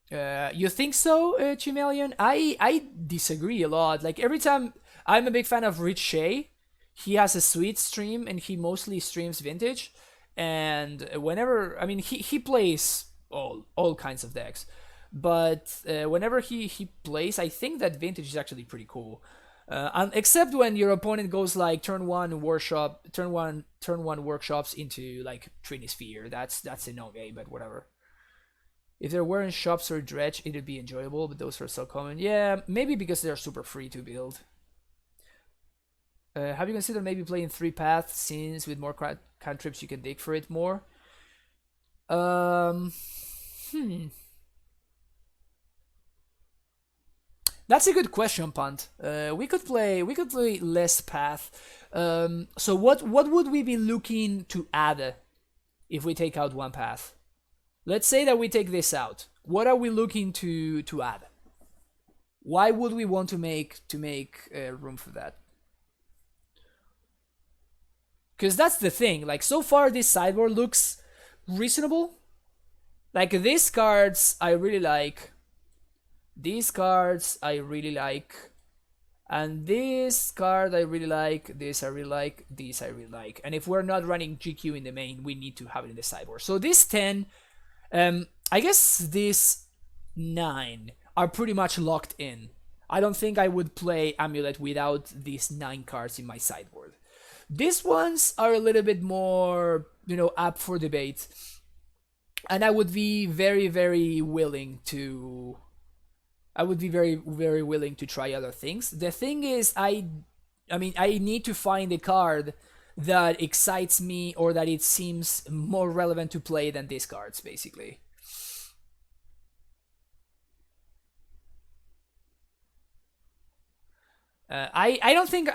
You think so, Chimelian? I disagree a lot. Like every time, I'm a big fan of Rich Shea. He has a sweet stream and he mostly streams vintage. And whenever, I mean, he plays all kinds of decks, but whenever he plays, I think that vintage is actually pretty cool. And except when your opponent goes like turn one workshops into like Trinisphere. That's a no game, but whatever. If there weren't shops or dredge, it'd be enjoyable, but those are so common. Yeah, maybe because they're super free to build. Have you considered maybe playing 3-path, since with more cantrips you can dig for it more? That's a good question, Punt. We could play less path. So what would we be looking to add if we take out one path? Let's say that we take this out. What are we looking to add? Why would we want to make room for that? Because that's the thing. Like so far, this sideboard looks reasonable. Like these cards, I really like. These cards I really like. And this card I really like. This I really like. This I really like. And if we're not running GQ in the main, we need to have it in the sideboard. So this 10, I guess these 9 are pretty much locked in. I don't think I would play Amulet without these 9 cards in my sideboard. These ones are a little bit more, up for debate. And I would be very, very willing to... I would be very, very willing to try other things. The thing is, I need to find a card that excites me or that it seems more relevant to play than these cards, basically. I don't think...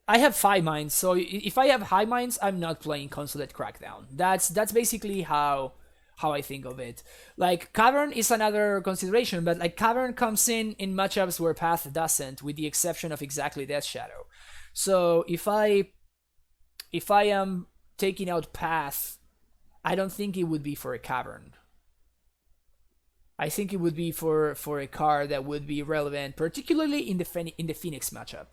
I have 5 mines, so if I have high mines, I'm not playing Consulate Crackdown. That's basically how I think of it. Like, Cavern is another consideration, but like Cavern comes in matchups where Path doesn't, with the exception of exactly Death Shadow. So if I am taking out Path, I don't think it would be for a Cavern. I think it would be for a card that would be relevant, particularly in the Phoenix matchup.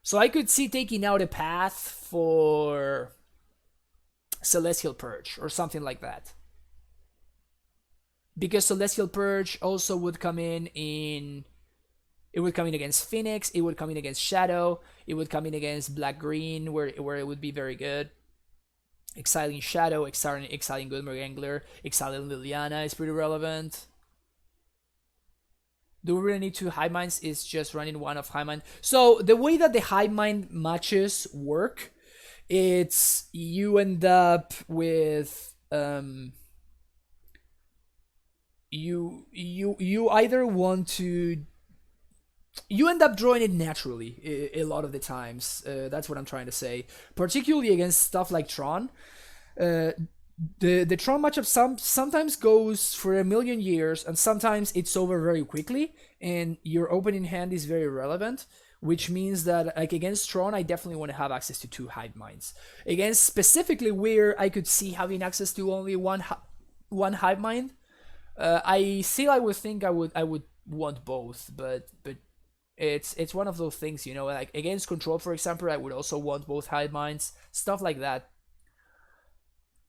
So I could see taking out a Path for Celestial Purge or something like that. Because Celestial Purge also would come in... It would come in against Phoenix, it would come in against Shadow, it would come in against Black-Green, where it would be very good. Exiling Shadow, exiling Goodmer Angler, exiling Liliana is pretty relevant. Do we really need 2 high mines? Is just running 1 of high mine. So the way that the high mine matches work, it's you end up with you either want to... You end up drawing it naturally a lot of the times. That's what I'm trying to say. Particularly against stuff like Tron. The Tron matchup sometimes goes for a million years, and sometimes it's over very quickly, and your opening hand is very relevant, which means that like against Tron, I definitely want to have access to 2 hive minds. Against specifically where I could see having access to only one hive mind, I would think I would want both, but it's one of those things, like against Control, for example, I would also want both hive minds, stuff like that.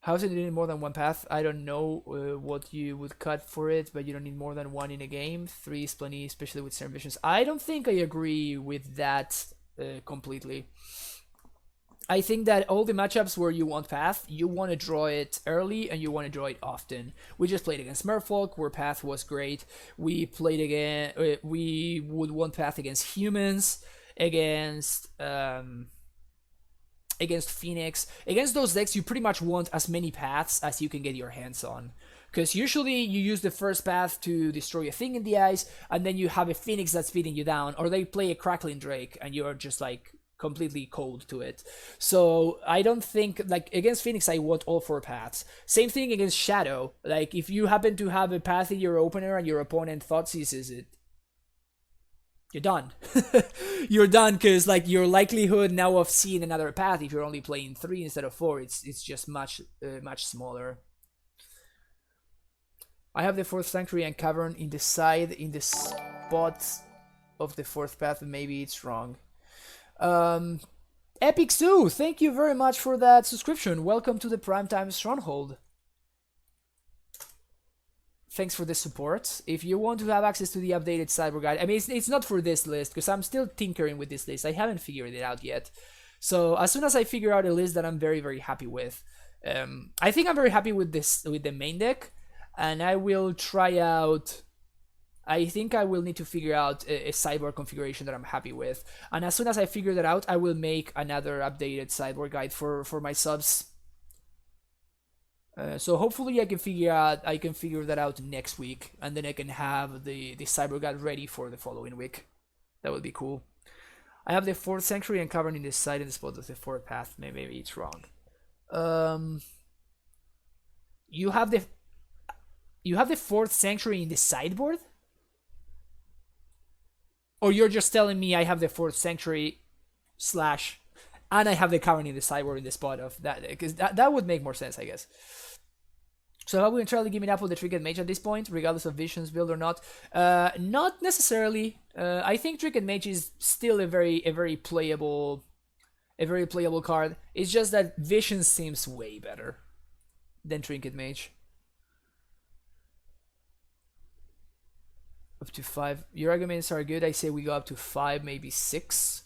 How is it you need more than 1 path? I don't know what you would cut for it, but you don't need more than 1 in a game. 3 is plenty, especially with Serum Visions. I don't think I agree with that completely. I think that all the matchups where you want Path, you want to draw it early and you want to draw it often. We just played against Merfolk, where Path was great. We played again. We would want Path against humans, against against Phoenix. Against those decks, you pretty much want as many paths as you can get your hands on. Because usually you use the first path to destroy a thing in the ice, and then you have a Phoenix that's beating you down, or they play a Crackling Drake, and you're just like completely cold to it. So I don't think, like, against Phoenix I want all four paths. Same thing against Shadow. Like, if you happen to have a path in your opener and your opponent thought seizes it, you're done. You're done, because like your likelihood now of seeing another path, if you're only playing 3 instead of 4, it's just much smaller. I have the fourth Sanctuary and Cavern in the side, in the spot of the fourth path. Maybe it's wrong. Epic Zoo, thank you very much for that subscription. Welcome to the Primetime Stronghold. Thanks for the support. If you want to have access to the updated sideboard guide, I mean, it's not for this list, because I'm still tinkering with this list. I haven't figured it out yet. So as soon as I figure out a list that I'm very, very happy with, I think I'm very happy with the main deck, and I will try out. I think I will need to figure out a sideboard configuration that I'm happy with, and as soon as I figure that out, I will make another updated sideboard guide for my subs. So hopefully I can figure that out next week, and then I can have the sideboard guide ready for the following week. That would be cool. I have the fourth Sanctuary and Cavern in the side in the spot of the fourth path. Maybe it's wrong. You have the fourth Sanctuary in the sideboard? Or you're just telling me I have the fourth Sanctuary slash, and I have the Cavern in the sideboard in the spot of that, because that would make more sense, I guess. So are we entirely giving up on the Trinket Mage at this point, regardless of Visions build or not? Not necessarily. I think Trinket Mage is still a very playable card. It's just that Visions seems way better than Trinket Mage. Up to 5. Your arguments are good. I say we go up to 5, maybe 6.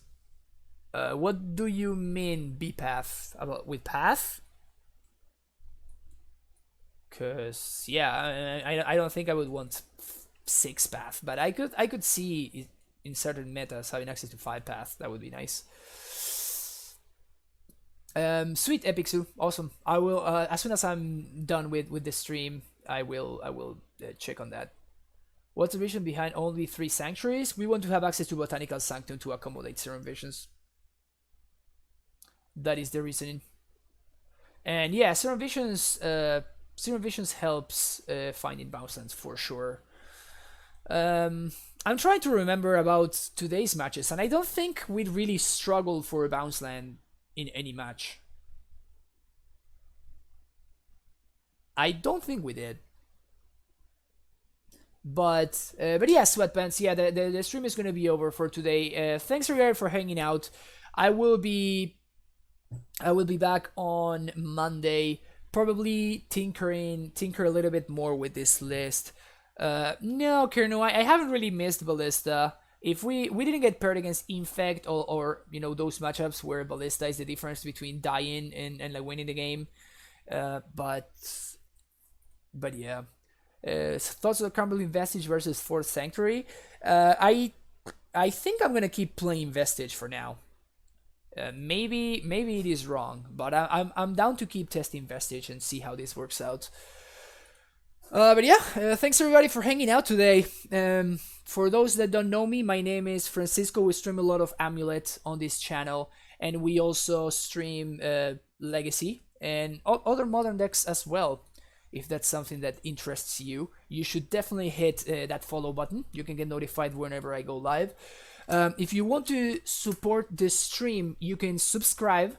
What do you mean, B-Path? With Path? Because, yeah, I don't think I would want 6 Path, but I could see in certain metas having access to 5 Path. That would be nice. Sweet, Epic Zoo. Awesome. I will, as soon as I'm done with the stream, I will check on that. What's the reason behind only 3 sanctuaries? We want to have access to Botanical Sanctum to accommodate Serum Visions. That is the reasoning. And yeah, Serum Visions helps finding bounce lands for sure. I'm trying to remember about today's matches, and I don't think we'd really struggled for a bounce land in any match. I don't think we did. But yeah, Sweatpants, yeah, the stream is going to be over for today. Thanks everybody for hanging out. I will be back on Monday, probably tinker a little bit more with this list. No, Kerno, I haven't really missed Ballista. If we didn't get paired against Infect or you know, those matchups where Ballista is the difference between dying and like winning the game. But yeah. Thoughts of Crumbling Vestige versus Fourth Sanctuary. I think I'm gonna keep playing Vestige for now. Maybe it is wrong, but I'm down to keep testing Vestige and see how this works out. But yeah, thanks everybody for hanging out today. For those that don't know me, my name is Francisco. We stream a lot of AmuLIT on this channel, and we also stream Legacy and other modern decks as well. If that's something that interests you, you should definitely hit that follow button. You can get notified whenever I go live. If you want to support this stream, you can subscribe.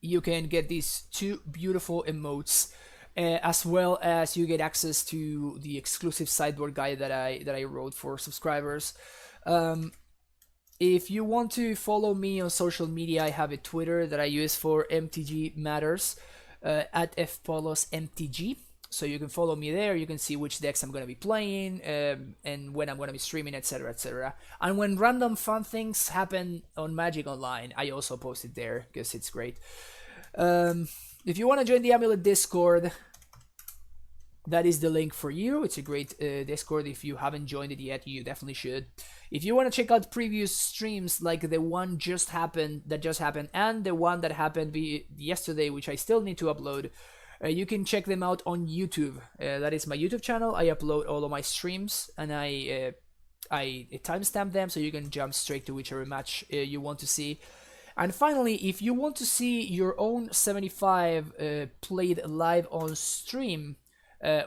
You can get these 2 beautiful emotes, as well as you get access to the exclusive sideboard guide that I wrote for subscribers. If you want to follow me on social media, I have a Twitter that I use for MTG Matters. At FPolosMTG. So you can follow me there. You can see which decks I'm going to be playing, and when I'm going to be streaming, etc., etc. And when random fun things happen on Magic Online, I also post it there because it's great. If you want to join the Amulet Discord, that is the link for you. It's a great Discord. If you haven't joined it yet, you definitely should. If you want to check out previous streams, like the one that just happened, and the one that happened yesterday, which I still need to upload, you can check them out on YouTube. That is my YouTube channel. I upload all of my streams, and I timestamp them so you can jump straight to whichever match you want to see. And finally, if you want to see your own 75 played live on stream,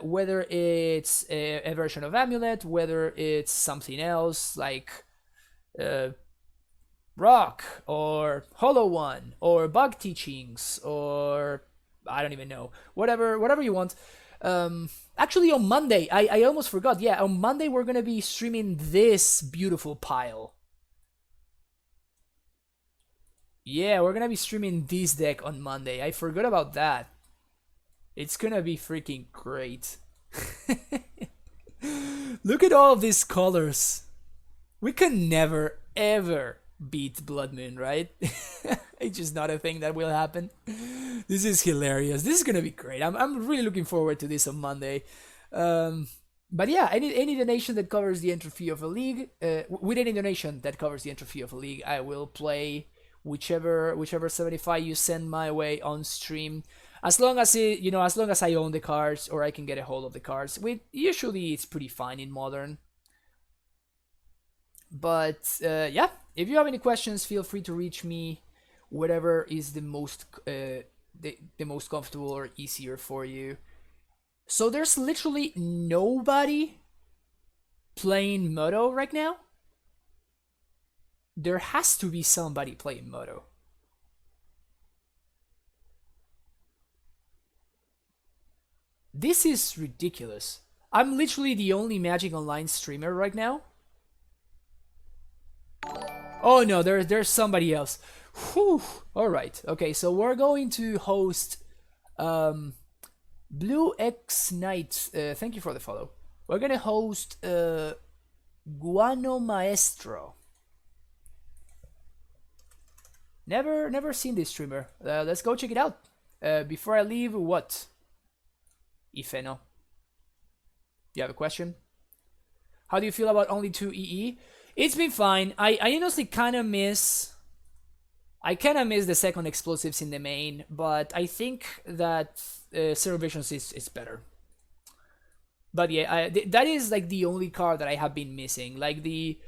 whether it's a version of Amulet, whether it's something else like Rock or Hollow One or Bug Teachings or I don't even know, whatever you want. Actually, on Monday, I almost forgot. Yeah, on Monday we're gonna be streaming this beautiful pile. Yeah, we're gonna be streaming this deck on Monday. I forgot about that. It's gonna be freaking great. Look at all of these colors. We can never, ever beat Blood Moon, right? It's just not a thing that will happen. This is hilarious. This is gonna be great. I'm really looking forward to this on Monday. But yeah, any donation that covers the entry fee of a league, with any donation that covers the entry fee of a league, I will play whichever 75 you send my way on stream. As long as as long as I own the cards or I can get a hold of the cards. Usually it's pretty fine in Modern. But yeah, if you have any questions, feel free to reach me. Whatever is the most most comfortable or easier for you. So there's literally nobody playing Moto right now. There has to be somebody playing Moto. This is ridiculous. I'm literally the only Magic Online streamer right now. Oh no, there's somebody else. Whew. Alright, okay, so we're going to host Blue X Knight. Thank you for the follow. We're gonna host Guano Maestro. Never seen this streamer. Let's go check it out. Before I leave, what? Ifeno. You have a question? How do you feel about only 2 EE? It's been fine. I honestly kind of miss... I kind of miss the second explosives in the main, but I think that Serum Visions is better. But yeah, that is like the only card that I have been missing. Like the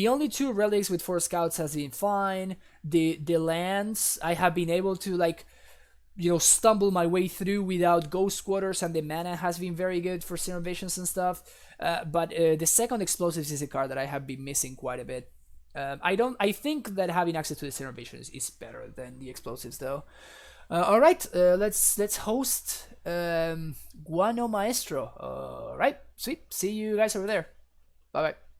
only 2 relics with 4 scouts has been fine. The lands I have been able to like stumble my way through without ghost quarters, and the mana has been very good for Serum Visions and stuff. But the second explosives is a card that I have been missing quite a bit. I think that having access to the Serum Visions is better than the explosives though. All right, let's host Guano Maestro. All right, sweet. See you guys over there. Bye bye.